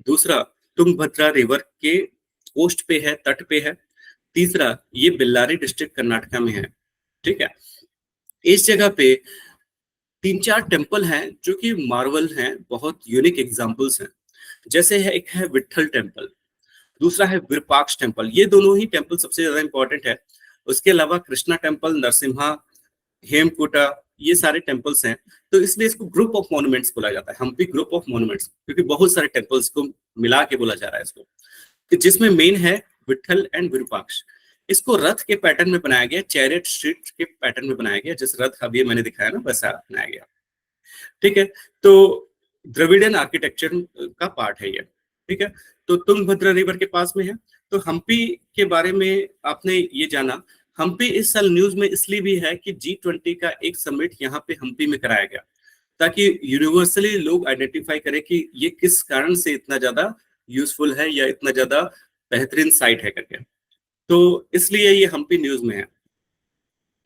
दूसरा, तुंगभद्रा रिवर के कोस्ट पे है, तट पे है। तीसरा, ये बेल्लारी डिस्ट्रिक्ट कर्नाटका में है। ठीक है, इस जगह पे 3-4 टेम्पल हैं जो कि मार्वल हैं, बहुत यूनिक एग्जांपल्स हैं। जैसे है, एक है विठल टेम्पल, दूसरा है विरूपाक्ष टेम्पल। ये दोनों ही टेम्पल सबसे ज्यादा इंपॉर्टेंट है। उसके अलावा कृष्णा टेम्पल, नरसिम्हा, हेमकूटा, ये सारे टेम्पल्स हैं। तो इसलिए इसको ग्रुप ऑफ मॉन्यूमेंट्स बोला जाता है, हम्पी ग्रुप ऑफ मॉन्यूमेंट्स, क्योंकि बहुत सारे टेम्पल्स को मिला के बोला जा रहा है इसको, जिसमें मेन है विठल एंड विरूपाक्ष। इसको रथ के पैटर्न में बनाया गया, चैरियट स्ट्रीट के पैटर्न में बनाया गया, जिस रथ अभी मैंने दिखाया ना, वैसा बनाया गया। ठीक है, तो द्रविडियन आर्किटेक्चर का पार्ट है ये। ठीक है, तो तुंगभद्रा रिवर के पास में है। तो हम्पी के बारे में आपने ये जाना। हम्पी इस साल न्यूज में इसलिए भी है कि G20 का एक समिट यहाँ पे हम्पी में कराया गया, ताकि यूनिवर्सली लोग आइडेंटिफाई करें कि ये किस कारण से इतना ज्यादा यूजफुल है या इतना ज्यादा बेहतरीन साइट है करके। तो इसलिए ये हम्पी न्यूज में है।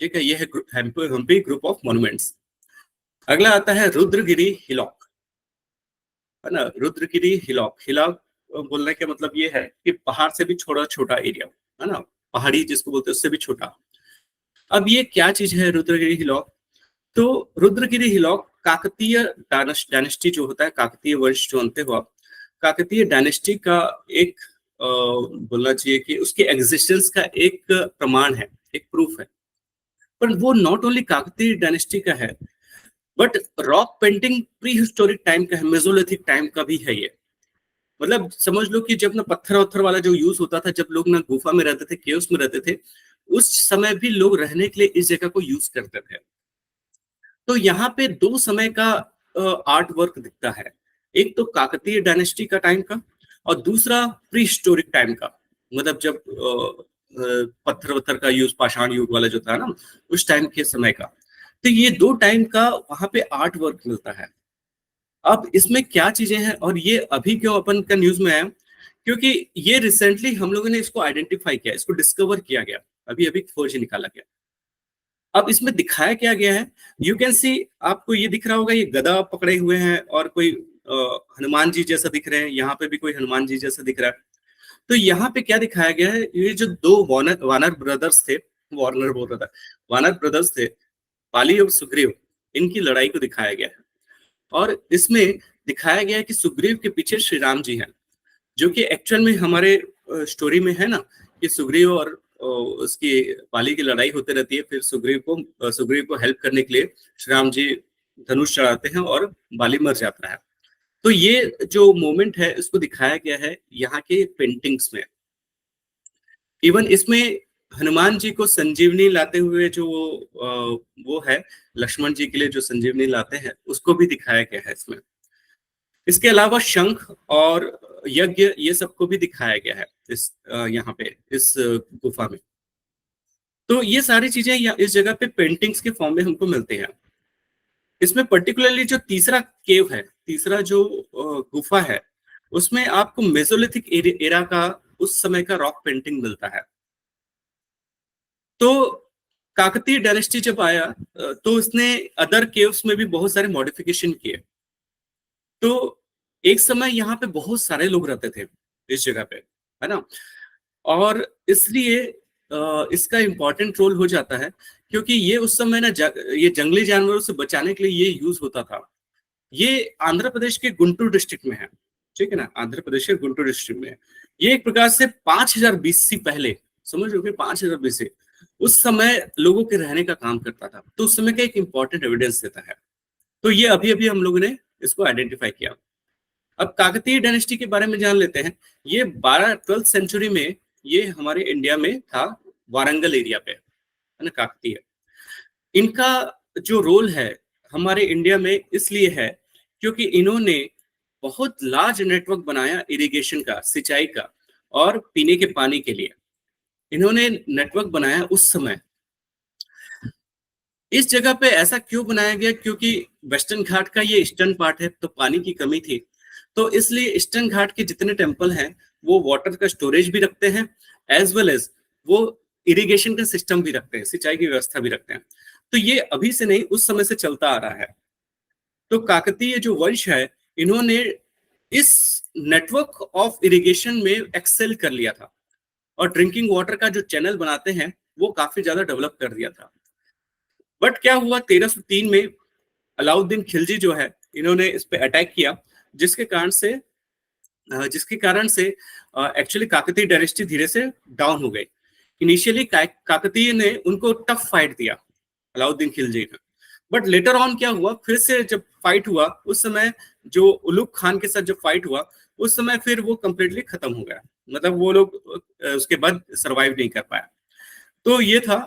ठीक है, ये है हम्पी ग्रुप ऑफ मॉन्यूमेंट्स। अगला आता है रुद्रगिरी हिलॉक, है ना। रुद्रगिरी हिलॉक, हिलॉक बोलने का मतलब ये है कि पहाड़ से भी छोटा छोटा एरिया, है ना, पहाड़ी जिसको बोलते हैं उससे भी छोटा। अब ये क्या चीज है रुद्रगिरी हिलॉक? तो रुद्रगिरी हिलॉक काकतीय डायनेस्टी जो होता है, काकतीय वंश जो जानते हो आप, काकतीय डायनेस्टी का एक बोलना चाहिए कि उसके एग्जिस्टेंस का एक प्रमाण है, एक प्रूफ है। पर वो नॉट ओनली काकतीय डायनेस्टी का है, but rock painting pre historic time का है, मेसोलिथिक टाइम का भी है ये। मतलब समझ लो कि जब ना पत्थर वत्थर वाला जो यूज होता था, जब लोग ना गुफा में रहते थे, केव्स में रहते थे, उस समय भी लोग रहने के लिए इस जगह को यूज करते थे। तो यहाँ पे 2 समय का आर्ट वर्क दिखता है, एक तो काकतीय डायनेस्टी का टाइम का, और दूसरा प्री हिस्टोरिक टाइम का, मतलब जब पत्थर वत्थर का यूज, पाषाण युग वाला जो था ना, उस टाइम के समय का। तो ये 2 टाइम का वहां पे आर्ट वर्क मिलता है। अब इसमें क्या चीजें हैं और ये अभी क्यों अपन का न्यूज में है? क्योंकि ये रिसेंटली हम लोगों ने इसको आइडेंटिफाई किया, इसको डिस्कवर किया गया, अभी अभी खोज निकाला गया। अब इसमें दिखाया क्या गया है, यू कैन सी, आपको ये दिख रहा होगा, ये गदा पकड़े हुए हैं और कोई हनुमान जी जैसा दिख रहे हैं, यहाँ पे भी कोई हनुमान जी जैसा दिख रहा है। तो यहाँ पे क्या दिखाया गया है, ये जो 2 वानर ब्रदर्स थे, वार्नर बोल रहा था, वानर ब्रदर्स थे, पाली और सुग्रीव, इनकी लड़ाई को दिखाया गया है। और इसमें दिखाया गया है कि सुग्रीव के पीछे श्री राम जी हैं, जो कि एक्चुअल में हमारे स्टोरी में है ना, कि सुग्रीव और उसकी बाली की लड़ाई होते रहती है, फिर सुग्रीव को हेल्प करने के लिए श्री राम जी धनुष चढ़ाते हैं और बाली मर जाता है। तो ये जो मोमेंट है इसको दिखाया गया है यहाँ के पेंटिंग्स में। इवन इसमें हनुमान जी को संजीवनी लाते हुए जो वो है, लक्ष्मण जी के लिए जो संजीवनी लाते हैं, उसको भी दिखाया गया है इसमें। इसके अलावा शंख और यज्ञ, ये सबको भी दिखाया गया है इस यहाँ पे, इस गुफा में। तो ये सारी चीजें इस जगह पे पेंटिंग्स के फॉर्म में हमको मिलते हैं। इसमें पर्टिकुलरली जो तीसरा केव है, तीसरा जो गुफा है, उसमें आपको मेसोलिथिक एरा का, उस समय का रॉक पेंटिंग मिलता है। तो काकतीय डायनेस्टी जब आया तो इसने अदर केव्स में भी बहुत सारे मॉडिफिकेशन किए। तो एक समय यहाँ पे बहुत सारे लोग रहते थे इस जगह पे, है ना। और इसलिए इसका इम्पोर्टेंट रोल हो जाता है, क्योंकि ये उस समय ना ये जंगली जानवरों से बचाने के लिए ये यूज होता था। ये आंध्र प्रदेश के गुंटूर डिस्ट्रिक्ट में है, ठीक है ना, आंध्र प्रदेश के गुंटूर डिस्ट्रिक्ट में है। ये एक प्रकार से 5000 बीसी पहले, समझ लो कि 5000 बीसी उस समय लोगों के रहने का काम करता था। तो उस समय का एक इंपॉर्टेंट एविडेंस देता है। तो ये अभी अभी हम लोगों ने इसको आइडेंटिफाई किया। अब काकतीय डायनेस्टी के बारे में जान लेते हैं। ये 12th सेंचुरी में ये हमारे इंडिया में था, वारंगल एरिया पे, है ना, काकतीय। इनका जो रोल है हमारे इंडिया में इसलिए है क्योंकि इन्होंने बहुत लार्ज नेटवर्क बनाया इरिगेशन का, सिंचाई का और पीने के पानी के लिए। इन्होंने नेटवर्क बनाया उस समय। इस जगह पे ऐसा क्यों बनाया गया? क्योंकि वेस्टर्न घाट का ये ईस्टर्न पार्ट है, तो पानी की कमी थी। तो इसलिए ईस्टर्न घाट के जितने टेम्पल हैं वो वाटर का स्टोरेज भी रखते हैं, एज वेल एज वो इरिगेशन का सिस्टम भी रखते हैं, सिंचाई की व्यवस्था भी रखते हैं। तो ये अभी से नहीं, उस समय से चलता आ रहा है। तो काकतीय जो वंश है, इन्होंने इस नेटवर्क ऑफ इरिगेशन में एक्सेल कर लिया था और ड्रिंकिंग वाटर का जो चैनल बनाते हैं वो काफी ज्यादा डेवलप कर दिया था। बट क्या हुआ, 1303 में अलाउद्दीन खिलजी जो है, इन्होंने इस पे अटैक किया, जिसके कारण से एक्चुअली काकतीय डायनेस्टी धीरे से डाउन हो गई। इनिशियली काकतीय ने उनको टफ फाइट दिया, अलाउद्दीन खिलजी ने। बट लेटर ऑन क्या हुआ, फिर से जब फाइट हुआ उस समय जो उलुग खान के साथ जब फाइट हुआ उस समय फिर वो कंप्लीटली खत्म हो गया। मतलब वो लोग उसके बाद सरवाइव नहीं कर पाया। तो ये था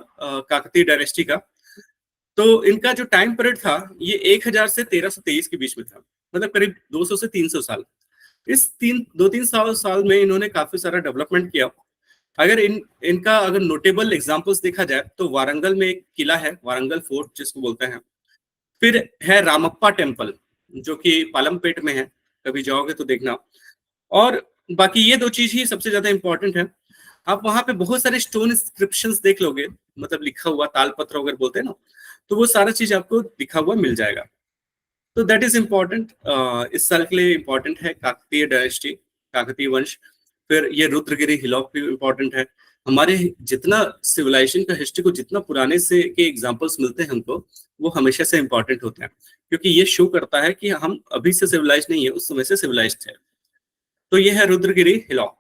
काकतीय डायनेस्टी का। तो इनका जो टाइम पीरियड था ये 1000 से 1323 के बीच में था, मतलब करीब 200 से 300 साल। इस 3 साल में इन्होंने काफी सारा डेवलपमेंट किया। अगर इनका अगर नोटेबल एग्जांपल्स देखा जाए तो वारंगल में एक किला है, वारंगल फोर्ट जिसको बोलते हैं। फिर है रामप्पा टेम्पल जो कि पालमपेट में है, कभी जाओगे तो देखना। और बाकी ये दो चीज ही सबसे ज्यादा इंपॉर्टेंट है। आप वहां पे बहुत सारे स्टोन इंस्क्रिप्शंस देख लोगे, मतलब लिखा हुआ तालपत्र अगर बोलते हैं ना, तो वो सारा चीज आपको लिखा हुआ मिल जाएगा। तो दैट इज इम्पोर्टेंट, इस साल के लिए इम्पोर्टेंट है काकतीय डायनेस्टी, काकतीय वंश। फिर ये रुद्रगिरी हिलॉक भी इम्पोर्टेंट है। हमारे जितना सिविलाइजेशन का हिस्ट्री को जितना पुराने से के एग्जांपल्स मिलते हैं हमको, वो हमेशा से इम्पोर्टेंट होते हैं, क्योंकि ये शो करता है कि हम अभी से सिविलाइज नहीं है, उस समय से सिविलाइज्ड है। तो ये है रुद्रगिरी हिलॉक।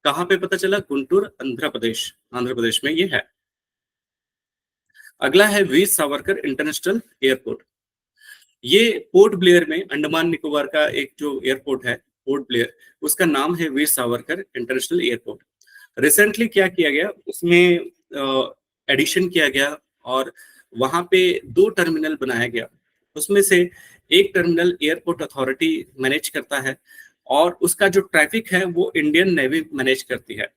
कहाँ पे पता चला? गुंटूर, आंध्र प्रदेश में ये है। अगला है वीर सावरकर इंटरनेशनल एयरपोर्ट। ये पोर्ट ब्लेयर में, अंडमान निकोबार का एक जो एयरपोर्ट है पोर्ट ब्लेयर, उसका नाम है Veer Savarkar international airport. Recently क्या किया गया, उसमें एडिशन किया गया और वहां पे 2 टर्मिनल बनाया गया। उसमें से एक टर्मिनल एयरपोर्ट अथॉरिटी मैनेज करता है और उसका जो ट्रैफिक है वो इंडियन नेवी मैनेज करती है।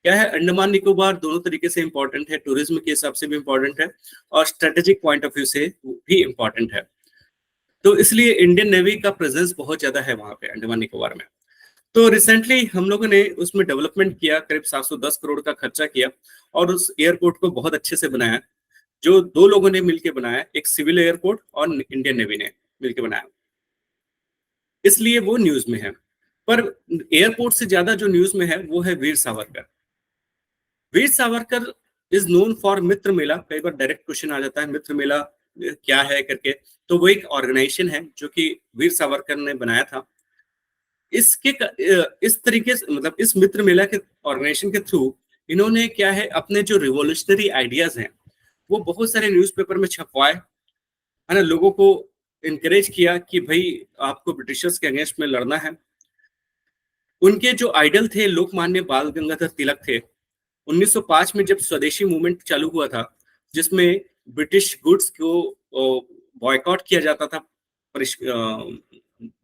क्या है, अंडमान निकोबार दोनों तरीके से इंपॉर्टेंट है, टूरिज्म के हिसाब से भी इंपॉर्टेंट है और स्ट्रेटेजिक पॉइंट ऑफ व्यू से भी इंपॉर्टेंट है। तो इसलिए इंडियन नेवी का प्रेजेंस बहुत ज्यादा है वहां पे अंडमान निकोबार में। तो रिसेंटली हम लोगों ने उसमें डेवलपमेंट किया, करीब 710 करोड़ का खर्चा किया और उस एयरपोर्ट को बहुत अच्छे से बनाया, जो 2 लोगों ने मिलकर बनाया, एक सिविल एयरपोर्ट और इंडियन नेवी ने मिलकर बनाया, इसलिए वो न्यूज में है। पर एयरपोर्ट से ज्यादा जो न्यूज में है वो है Veer Savarkar. Veer Savarkar is known for मित्र मेला। कई बार डायरेक्ट क्वेश्चन आ जाता है मित्र मेला क्या है करके, तो वो एक ऑर्गेनाइजेशन है जो कि वीर सावरकर ने बनाया था। इसके इस तरीके से, मतलब इस मित्र मेला के ऑर्गेनाइजेशन के थ्रू इन्होंने क्या है, अपने जो रिवोल्यूशनरी आइडियाज हैं वो बहुत सारे न्यूज़पेपर में छपवाए, है ना, लोगों को इनकरेज किया कि भाई आपको ब्रिटिशर्स के अगेंस्ट में लड़ना है। उनके जो आइडल थे लोकमान्य बाल गंगाधर तिलक थे। 1905 में जब स्वदेशी मूवमेंट चालू हुआ था, जिसमें ब्रिटिश गुड्स को बॉयकॉट किया जाता था,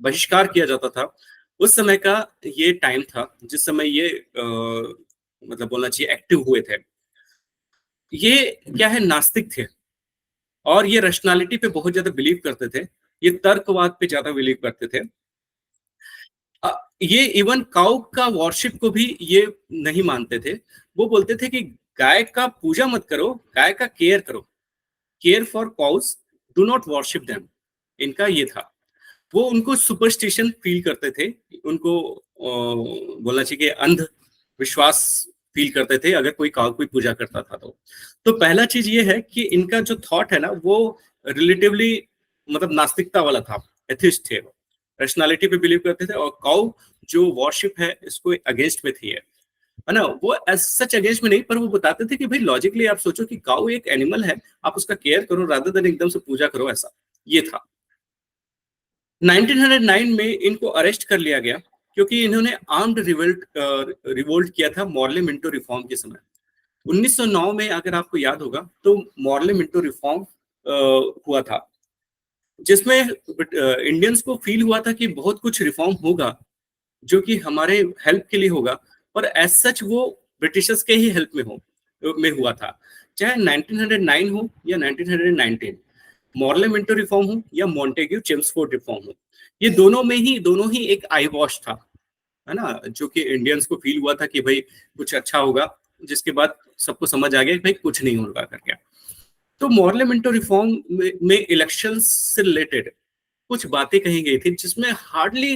बहिष्कार किया जाता था, उस समय का ये टाइम था जिस समय ये मतलब बोलना चाहिए एक्टिव हुए थे। ये क्या है, नास्तिक थे और ये रैशनैलिटी पे बहुत ज्यादा बिलीव करते थे, ये तर्कवाद पे ज्यादा बिलीव करते थे। ये इवन काउ का वॉरशिप को भी ये नहीं मानते थे। वो बोलते थे कि गाय का पूजा मत करो, गाय का केयर करो, care for cause, do not worship them. इनका ये था। वो उनको सुपरस्टिशन फील करते थे, उनको बोलना चाहिए कि अंध विश्वास फील करते थे अगर कोई पूजा करता था तो पहला चीज ये है कि इनका जो थॉट है ना वो रिलेटिवली मतलब नास्तिकता वाला था, एथिस्ट थे, रैशनैलिटी पे बिलीव करते थे, और काउ जो वॉरशिप है इसको अगेंस्ट में थी, है ना। वो एज सच अगेंस्ट में नहीं, पर वो बताते थे कि भाई लॉजिकली आप सोचो कि काउ एक एनिमल है, आप उसका केयर करो रादर देन एकदम से पूजा करो, ऐसा ये था। 1909 में इनको अरेस्ट कर लिया गया क्योंकि इन्होंने आर्म्ड रिवोल्ट किया था मॉर्ले मिंटो रिफॉर्म के समय। 1909 में अगर आपको याद होगा तो मॉर्ले मिंटो रिफॉर्म हुआ था, जिसमें इंडियंस को फील हुआ था कि बहुत कुछ रिफॉर्म होगा जो कि हमारे हेल्प के लिए होगा, पर एज सच वो ब्रिटिशर्स के ही हेल्प में हुआ था। चाहे 1909 हो या 1919, मॉर्ले मिंटो रिफॉर्म हो या मॉन्टेग्यू चेम्सफोर्ड रिफॉर्म हो, ये दोनों ही एक आई वॉश था, है ना, जो कि इंडियंस को फील हुआ था कि भाई कुछ अच्छा होगा, जिसके बाद सबको समझ आ गया कि भाई कुछ नहीं होगा करके। तो मॉर्ले मिंटो रिफॉर्म में इलेक्शन से रिलेटेड कुछ बातें कही गई थी, जिसमें हार्डली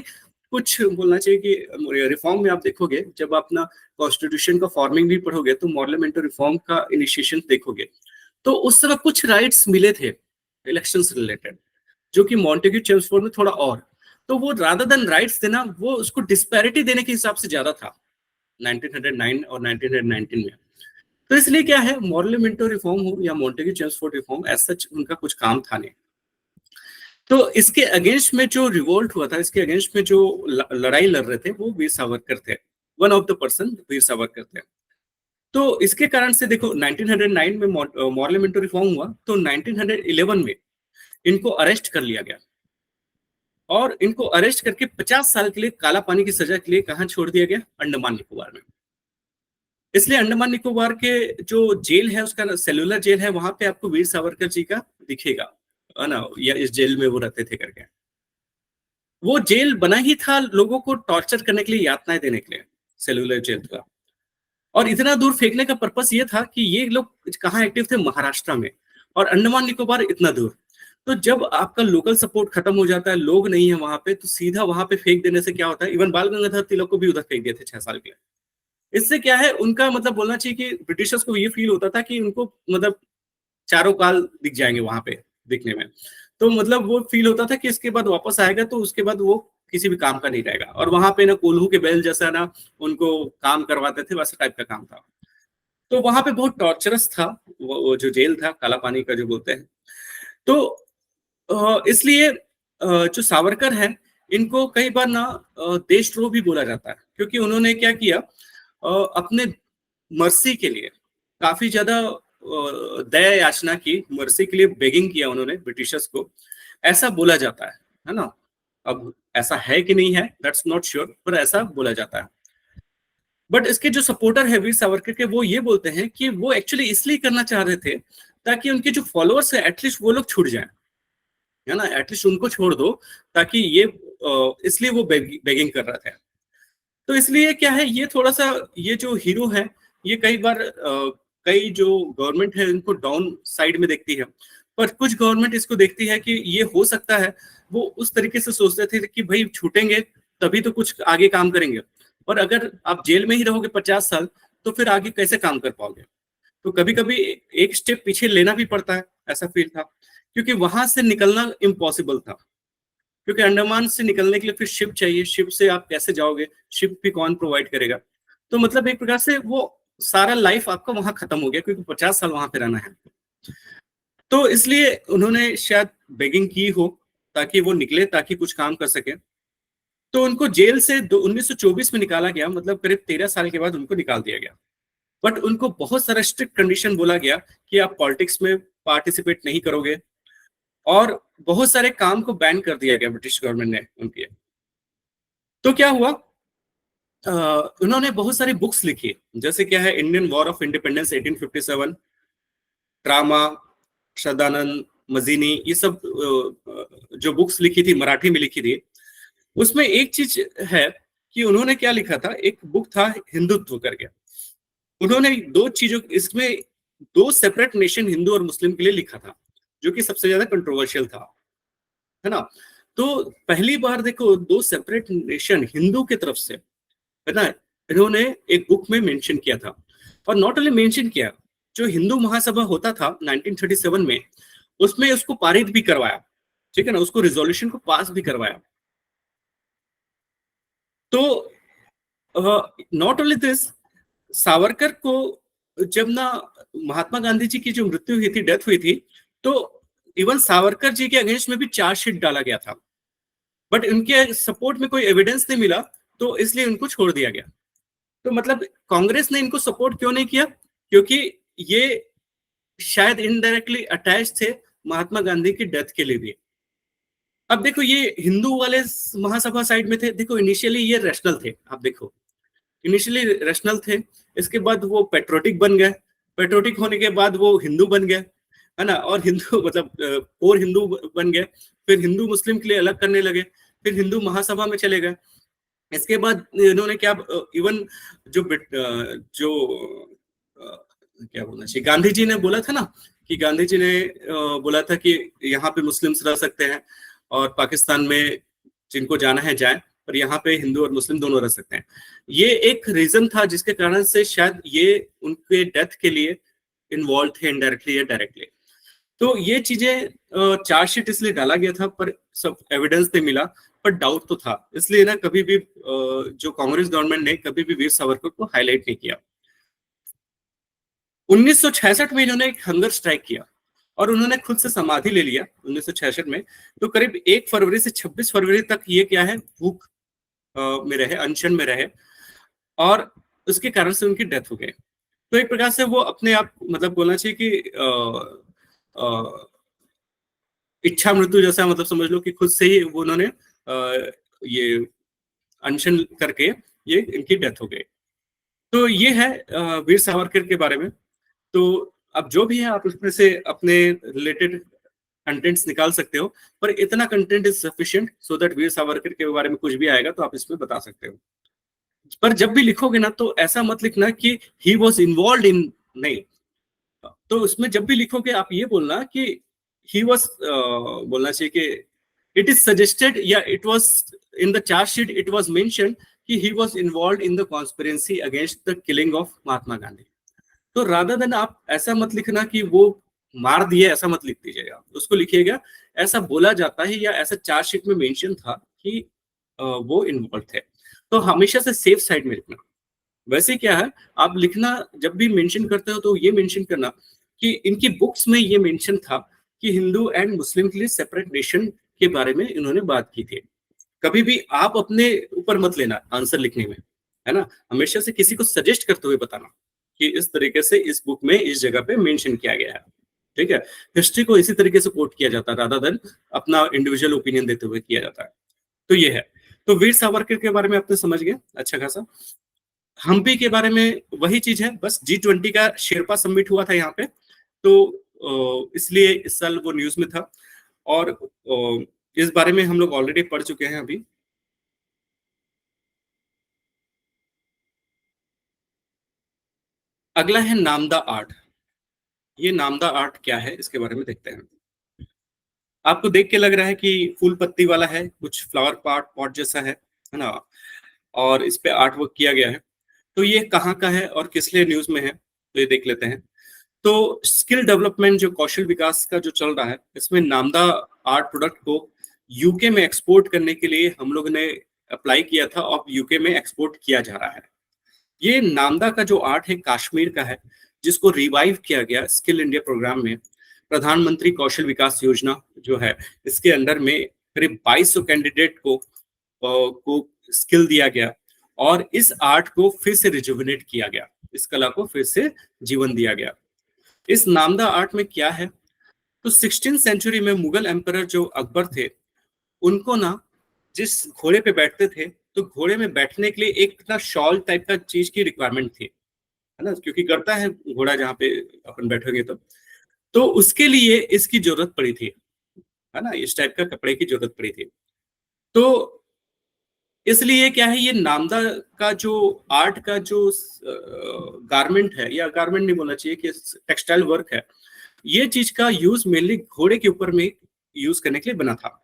कुछ बोलना चाहिए कि रिफॉर्म में आप देखोगे, जब आप अपना कॉन्स्टिट्यूशन का फॉर्मिंग भी पढ़ोगे तो मॉर्ले मिंटो रिफॉर्म का इनिशिएशन देखोगे, तो उस समय कुछ राइट्स मिले थे इलेक्शन से रिलेटेड, जो कि मॉन्टेग्यू चेम्सफोर्ड में थोड़ा और, तो वो रादर देन राइट्स देना वो उसको डिस्पैरिटी देने के हिसाब से ज्यादा था 1909 और 1919 में। तो इसलिए क्या है, मॉर्ले मिंटो रिफॉर्म हो या Montagu Chelmsford reform, as such उनका कुछ काम था नहीं। तो इसके अगेंस्ट में जो रिवोल्ट हुआ था, इसके अगेंस्ट में जो लड़ाई लड़ रहे थे वो वीर सावरकर थे, one of the person Veer Savarkar थे। तो इसके कारण से देखो 1909 में मॉर्ले मिंटो रिफॉर्म हुआ, तो 1911 में इनको अरेस्ट कर लिया गया, और इनको अरेस्ट करके 50 साल के लिए काला पानी की सजा के लिए कहां छोड़ दिया गया, अंडमान निकोबार में। इसलिए अंडमान निकोबार के जो जेल है, उसका सेलुलर जेल है, वहां पे आपको वीर सावरकर जी का दिखेगा, है ना, या इस जेल में वो रहते थे करके। वो जेल बना ही था लोगों को टॉर्चर करने के लिए, यातनाएं देने के लिए, सेलुलर जेल था। और इतना दूर फेंकने का पर्पस ये था कि ये लोग कहाँ एक्टिव थे, महाराष्ट्र में, और अंडमान निकोबार इतना दूर। तो जब आपका लोकल सपोर्ट खत्म हो जाता है, लोग नहीं है वहां पे, तो सीधा वहां पे फेंक देने से क्या होता है, इवन बाल गंगाधर तिलक को भी उधर फेंक दिए थे 6 साल के लिए। इससे क्या है, उनका मतलब बोलना चाहिए कि ब्रिटिशर्स को ये फील होता था कि उनको मतलब चारों काल दिख जाएंगे वहां पे दिखने में, तो मतलब वो फील होता था कि इसके बाद वापस आएगा तो उसके बाद वो किसी भी काम का नहीं रहेगा। और वहां पे ना कोल्हू के बैल जैसा ना उनको काम करवाते थे, वैसा टाइप का काम था। तो वहां पे बहुत टॉर्चरस था वो जो जेल था, काला पानी का जो बोलते हैं। तो इसलिए जो सावरकर है, इनको कई बार ना देशद्रोह भी बोला जाता है, क्योंकि उन्होंने क्या किया, अपने मर्सी के लिए काफी ज्यादा दया याचना की, मर्सी के लिए बेगिंग किया उन्होंने ब्रिटिशर्स को, ऐसा बोला जाता है ना। अब ऐसा है कि नहीं है, दैट्स नॉट श्योर, पर ऐसा बोला जाता है। बट इसके जो सपोर्टर है वीर सावरकर के, वो ये बोलते हैं कि वो एक्चुअली इसलिए करना चाह रहे थे ताकि उनके जो फॉलोअर्स है एटलीस्ट वो लोग छूट जाएं, है ना, एटलीस्ट उनको छोड़ दो, ताकि ये इसलिए वो बेगिंग कर रहा था। तो इसलिए क्या है, ये थोड़ा सा ये जो हीरो है, ये कई बार कई जो गवर्नमेंट है इनको डाउन साइड में देखती है, पर कुछ गवर्नमेंट इसको देखती है कि ये हो सकता है, वो उस तरीके से सोचते थे कि भाई छूटेंगे तभी तो कुछ आगे काम करेंगे, और अगर आप जेल में ही रहोगे 50 साल तो फिर आगे कैसे काम कर पाओगे। तो कभी कभी एक स्टेप पीछे लेना भी पड़ता है, ऐसा फील था, क्योंकि वहां से निकलना इम्पॉसिबल था, क्योंकि अंडमान से निकलने के लिए फिर शिप चाहिए, शिप से आप कैसे जाओगे, शिप भी कौन प्रोवाइड करेगा। तो मतलब एक प्रकार से वो सारा लाइफ आपका वहां खत्म हो गया, क्योंकि 50 साल वहां पे रहना है। तो इसलिए उन्होंने शायद बेगिंग की हो ताकि वो निकले, ताकि कुछ काम कर सके। तो उनको जेल से 1924 में निकाला गया, मतलब करीब 13 साल के बाद उनको निकाल दिया गया। बट उनको बहुत सारा स्ट्रिक्ट कंडीशन बोला गया कि आप पॉलिटिक्स में पार्टिसिपेट नहीं करोगे, और बहुत सारे काम को बैन कर दिया गया ब्रिटिश गवर्नमेंट ने उनके। तो क्या हुआ, उन्होंने बहुत सारी बुक्स लिखी, जैसे क्या है Indian war of independence 1857, drama, Shraddhanand, Mazzini, ये सब जो बुक्स लिखी थी, मराठी में लिखी थी। उसमें एक चीज है कि उन्होंने क्या लिखा था, एक बुक था हिंदुत्व करके, उन्होंने दो चीजों इसमें दो सेपरेट नेशन हिंदू और मुस्लिम के लिए लिखा था, जो कि सबसे ज्यादा कंट्रोवर्शियल था, है ना। तो पहली बार देखो दो सेपरेट नेशन हिंदू की तरफ से, है ना, इन्होंने एक बुक में मेंशन किया था। और नॉट ओनली मेंशन किया, जो हिंदू महासभा होता था 1937 में, उसमें उसको पारित भी करवाया, ठीक है ना, उसको रिजोल्यूशन को पास भी करवाया। तो नॉट ओनली दिस, सावरकर को जब ना महात्मा गांधी जी की जो मृत्यु हुई थी, डेथ हुई थी, तो इवन सावरकर जी के अगेंस्ट में भी चार्जशीट डाला गया था, बट इनके सपोर्ट में कोई एविडेंस नहीं मिला, तो इसलिए उनको छोड़ दिया गया। तो मतलब कांग्रेस ने इनको सपोर्ट क्यों नहीं किया? क्योंकि ये शायद इनडायरेक्टली अटैच थे महात्मा गांधी की डेथ के लिए भी। अब देखो ये हिंदू वाले महासभा साइड में थे, देखो इनिशियली ये रैशनल थे, आप देखो इनिशियली रैशनल थे, इसके बाद वो पेट्रोटिक बन गए, पेट्रोटिक होने के बाद वो हिंदू बन गए, है ना, और हिंदू मतलब और हिंदू बन गए, फिर हिंदू मुस्लिम के लिए अलग करने लगे, फिर हिंदू महासभा में चले गए। इसके बाद इन्होंने क्या, इवन जो क्या बोलना चाहिए, गांधी जी ने बोला था ना, कि गांधी जी ने बोला था कि यहाँ पे मुस्लिम्स रह सकते हैं और पाकिस्तान में जिनको जाना है जाए, पर यहाँ पे हिंदू और मुस्लिम दोनों रह सकते हैं। ये एक रीजन था जिसके कारण से शायद ये उनके डेथ के लिए इन्वॉल्व थे, इनडायरेक्टली या डायरेक्टली। तो ये चीजें चार्जशीट इसलिए डाला गया था, पर सब एविडेंस नहीं मिला, पर डाउट तो था, इसलिए ना कभी भी जो कांग्रेस गवर्नमेंट ने कभी भी वीर सावरकर को हाईलाइट नहीं किया। 1966 में इन्होंने एक हंगर स्ट्राइक किया और उन्होंने खुद से समाधि ले लिया 1966 में। तो करीब 1 फरवरी से 26 फरवरी तक ये क्या है, भूख में रहे, अनशन में रहे, और उसके कारण से उनकी डेथ हो गई। तो एक प्रकार से वो अपने आप, मतलब बोलना चाहिए कि इच्छा मृत्यु जैसा, मतलब समझ लो कि खुद से ही वो उन्होंने ये अनशन करके ये इनकी डेथ हो गई। तो ये है वीर सावरकर के बारे में। तो अब जो भी है आप उसमें से अपने रिलेटेड कंटेंट्स निकाल सकते हो, पर इतना content is sufficient so that Veer Savarkar के बारे में कुछ भी आएगा तो आप इसमें बता सकते हो। पर जब भी लिखोगे ना तो ऐसा मत लिखना कि ही वॉज इन्वॉल्व इन, नहीं। तो उसमें जब भी लिखोगे आप ये बोलना कि ही वॉज, बोलना चाहिए कि इट इज सजेस्टेड या it was in the chargesheet it was mention कि he was involve in the conspiracy against the killing of Mahatma Gandhi. तो रादर देन आप ऐसा मत लिखना कि वो मार दिए, ऐसा मत लिख दीजिएगा, उसको लिखिएगा ऐसा बोला जाता है या ऐसा चार्जशीट में मेंशन था कि वो इन्वॉल्व थे। तो हमेशा से सेफ साइड में लिखना। वैसे क्या है, आप लिखना जब भी मेंशन करते हो तो ये मेंशन करना कि इनकी बुक्स में ये मेंशन था कि हिंदू एंड मुस्लिम के लिए सेपरेट नेशन के बारे में इन्होंने बात की थी। कभी भी आप अपने ऊपर मत लेना आंसर लिखने में, है ना, हमेशा से किसी को सजेस्ट करते हुए बताना कि इस तरीके से इस बुक में इस जगह पे मेंशन किया गया है, ठीक है। हिस्ट्री को इसी तरीके से कोट किया जाता है रादर देन अपना इंडिविजुअल ओपिनियन देते हुए किया जाता है। तो ये है। तो वीर सावरकर के बारे में आपने समझ गए अच्छा खासा। हम्पी के बारे में वही चीज है, बस G20 का शेरपा समिट हुआ था यहाँ पे, तो इसलिए इस साल वो न्यूज में था, और इस बारे में हम लोग ऑलरेडी पढ़ चुके हैं अभी। अगला है नामदा आर्ट। ये नामदा आर्ट क्या है इसके बारे में देखते हैं। आपको देख के लग रहा है कि फूल पत्ती वाला है, कुछ फ्लावर पॉट पॉट जैसा है ना, और इस पे आर्ट वर्क किया गया है। तो ये कहाँ का है और किस लिए न्यूज में है, तो ये देख लेते हैं। तो स्किल डेवलपमेंट, जो कौशल विकास का जो चल रहा है, इसमें नामदा आर्ट प्रोडक्ट को यूके में एक्सपोर्ट करने के लिए हम लोग ने अप्लाई किया था और यूके में एक्सपोर्ट किया जा रहा है। ये नामदा का जो आर्ट है कश्मीर का है, जिसको रिवाइव किया गया स्किल इंडिया प्रोग्राम में। प्रधानमंत्री कौशल विकास योजना जो है, इसके अंडर में करीब 2200 कैंडिडेट को स्किल दिया गया और इस आर्ट को फिर से रिजुविनेट किया गया, इस कला को फिर से जीवन दिया गया। इस नामदा आर्ट में क्या है, तो 16th सेंचुरी में मुगल एम्परर जो अकबर थे, उनको ना जिस घोड़े पे बैठते थे, तो घोड़े में बैठने के लिए एक ना शॉल टाइप का चीज की रिक्वायरमेंट थी, है ना, क्योंकि करता है घोड़ा जहाँ पे अपन बैठेंगे तो उसके लिए इसकी जरूरत पड़ी थी, है ना, इस टाइप का कपड़े की जरूरत पड़ी थी। तो इसलिए क्या है, ये नामदा का जो आर्ट का जो गारमेंट है, या गारमेंट नहीं बोलना चाहिए, कि टेक्सटाइल वर्क है, ये चीज का यूज मेनली घोड़े के ऊपर में यूज करने के लिए बना था।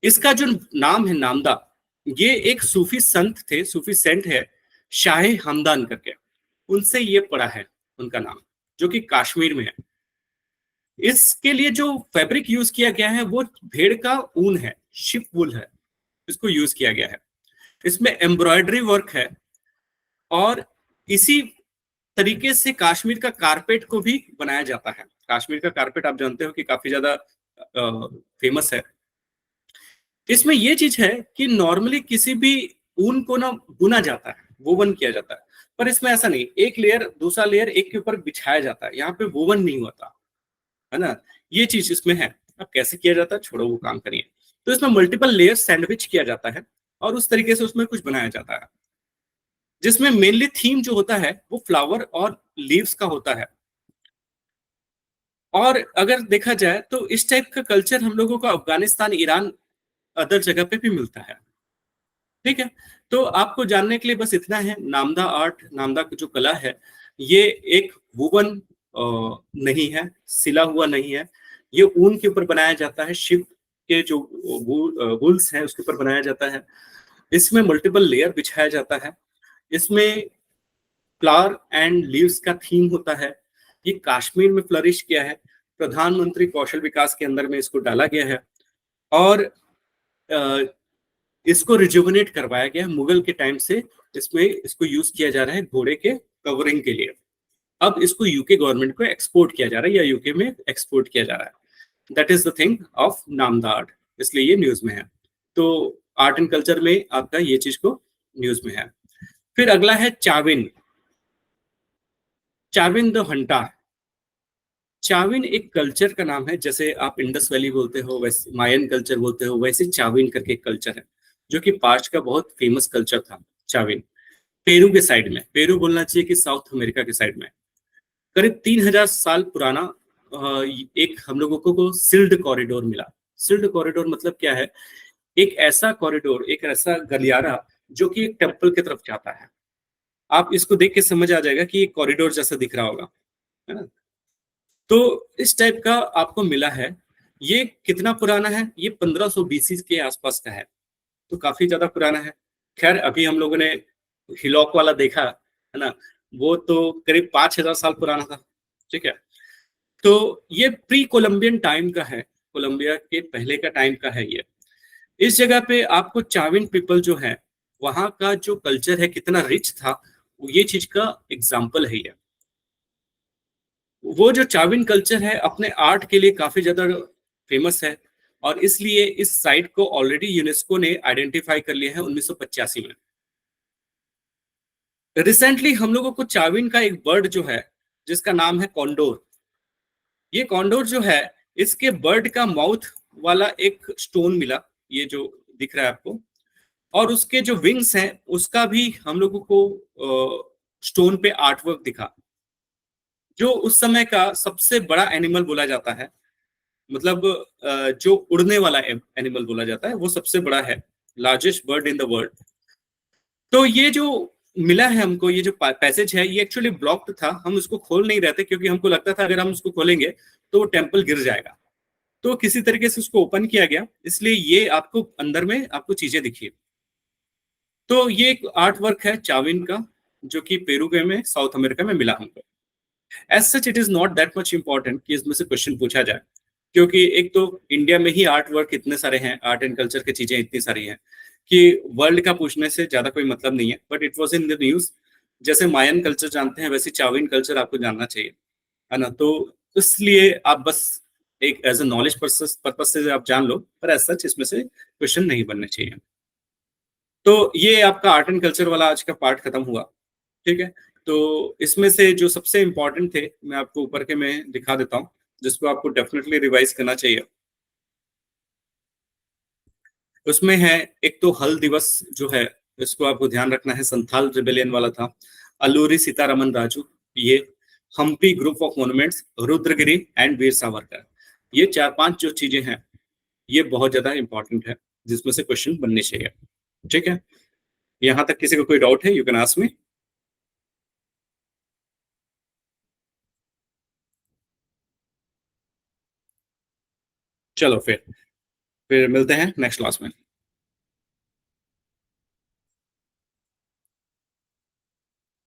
इसका जो नाम है नामदा, ये एक सूफी संत थे, सूफी सेंट है, शाह हमदान करके, उनसे ये पड़ा है उनका नाम, जो कि कश्मीर में है। इसके लिए जो फैब्रिक यूज किया गया है वो भेड़ का ऊन है, शिप वूल है, इसको यूज किया गया है। इसमें एम्ब्रॉयडरी वर्क है, और इसी तरीके से कश्मीर का कारपेट को भी बनाया जाता है। कश्मीर का कारपेट आप जानते हो कि काफी ज्यादा फेमस है। इसमें यह चीज है कि नॉर्मली किसी भी ऊन को ना बुना जाता है, वोवन किया जाता है, पर इसमें ऐसा नहीं, एक लेयर दूसरा लेयर एक के ऊपर बिछाया जाता है, यहाँ पे वोवन नहीं होता है ना। ये चीज इसमें है। अब कैसे किया जाता है, छोड़ो वो काम करिए। तो इसमें मल्टीपल लेयर सैंडविच किया जाता है, और उस तरीके से उसमें कुछ बनाया जाता है, जिसमें मेनली थीम जो होता है वो फ्लावर और लीव्स का होता है। और अगर देखा जाए तो इस टाइप का कल्चर हम लोगों को अफगानिस्तान, ईरान, अदर जगह पे भी मिलता है। ठीक है, तो आपको जानने के लिए बस इतना है। नामदा आर्ट, नामदा की जो कला है, ये एक वुवन नहीं है, सिला हुआ नहीं है, ये ऊन के ऊपर बनाया जाता है, शिप के जो वूल्स हैं उसके ऊपर बनाया जाता है। इसमें मल्टीपल लेयर बिछाया जाता है, इसमें फ्लावर एंड लीव्स का थीम होता है। ये कश्मीर में फ्लरिश किया है, प्रधानमंत्री कौशल विकास के अंदर में इसको डाला गया है, और इसको रिजुवनेट करवाया गया है मुगल के टाइम से। इसमें इसको यूज किया जा रहा है घोड़े के कवरिंग के लिए। अब इसको यूके गवर्नमेंट को एक्सपोर्ट किया जा रहा है, या यूके में एक्सपोर्ट किया जा रहा है। That is the thing of Namda art, इसलिए ये न्यूज में है। तो आर्ट एंड कल्चर में आपका ये चीज को न्यूज में है। फिर अगला है चाविन। चाविन द हंटा। चाविन एक कल्चर का नाम है, जैसे आप इंडस वैली बोलते हो, वैसे मायन कल्चर बोलते हो, वैसे चाविन करके एक कल्चर है, जो कि पास्ट का बहुत फेमस कल्चर था। चाविन पेरू के साइड में, पेरू बोलना चाहिए कि साउथ अमेरिका के साइड में, करीब 3000 साल पुराना एक हम लोगों को सिल्ड कॉरिडोर मिला। सिल्ड कॉरिडोर मतलब क्या है, एक ऐसा कॉरिडोर, एक ऐसा गलियारा जो कि एक टेम्पल की तरफ जाता है। आप इसको देख के समझ आ जाएगा कि एक कॉरिडोर जैसा दिख रहा होगा, है ना। तो इस टाइप का आपको मिला है। ये कितना पुराना है, ये 1500 बीसी के आसपास का है, तो काफी ज्यादा पुराना है। खैर अभी हम लोगों ने हिलॉक वाला देखा है ना, वो तो करीब 5000 साल पुराना था। ठीक है, तो ये प्री कोलंबियन टाइम का है, कोलंबिया के पहले का टाइम का है ये। इस जगह पे आपको चाविन पीपल जो है, वहां का जो कल्चर है कितना रिच था, ये चीज का एग्जाम्पल है ये। वो जो चाविन कल्चर है अपने आर्ट के लिए काफी ज्यादा फेमस है, और इसलिए इस साइट को ऑलरेडी यूनेस्को ने आइडेंटिफाई कर लिया है 1985 में। रिसेंटली हम लोगों को चाविन का एक बर्ड जो है, जिसका नाम है कॉन्डोर, ये कॉन्डोर जो है, इसके बर्ड का माउथ वाला एक स्टोन मिला, ये जो दिख रहा है आपको, और उसके जो विंग्स हैं उसका भी हम लोगों को स्टोन पे आर्टवर्क दिखा, जो उस समय का सबसे बड़ा एनिमल बोला जाता है। मतलब जो उड़ने वाला एनिमल बोला जाता है वो सबसे बड़ा है, largest bird in the world. तो ये जो मिला है हमको, ये जो पैसेज है, ये एक्चुअली ब्लॉक्ड था, हम उसको खोल नहीं रहे थे, क्योंकि हमको लगता था अगर हम उसको खोलेंगे तो टेम्पल गिर जाएगा। तो किसी तरीके से उसको ओपन किया गया, इसलिए ये आपको अंदर में आपको चीजें दिखी। तो ये एक आर्ट वर्क है चाविन का, जो कि पेरुगे में, साउथ अमेरिका में मिला हमको। As such it is not that much important कि इसमें से क्वेश्चन पूछा जाए, क्योंकि एक तो इंडिया में ही आर्ट वर्क इतने सारे हैं, आर्ट एंड कल्चर की चीजें इतनी सारी हैं कि वर्ल्ड का पूछने से ज्यादा कोई मतलब नहीं है। But it was in the news. जैसे मायन कल्चर जानते हैं, वैसे चाविन कल्चर आपको जानना चाहिए, है ना। तो इसलिए आप बस एक एज ए नॉलेज पर्पज से आप जान लो, पर एज सच इसमें से क्वेश्चन नहीं बनने चाहिए। तो ये आपका आर्ट एंड कल्चर वाला आज का पार्ट खत्म हुआ। ठीक है, तो इसमें से जो सबसे इंपॉर्टेंट थे मैं आपको ऊपर के में दिखा देता हूँ, जिसको आपको डेफिनेटली रिवाइज करना चाहिए। उसमें है एक तो हल दिवस जो है, इसको आपको ध्यान रखना है, संथाल रिबेलियन वाला था। अल्लूरी सीतारामन राजू, ये Hampi group of monuments, Rudragiri and Veer Savarkar, ये 4-5 जो चीजें हैं ये बहुत ज्यादा इंपॉर्टेंट है। जिसमें से क्वेश्चन बनने चाहिए। ठीक है, यहां तक किसी को कोई डाउट है? You can ask me. चलो फिर मिलते हैं नेक्स्ट क्लास में।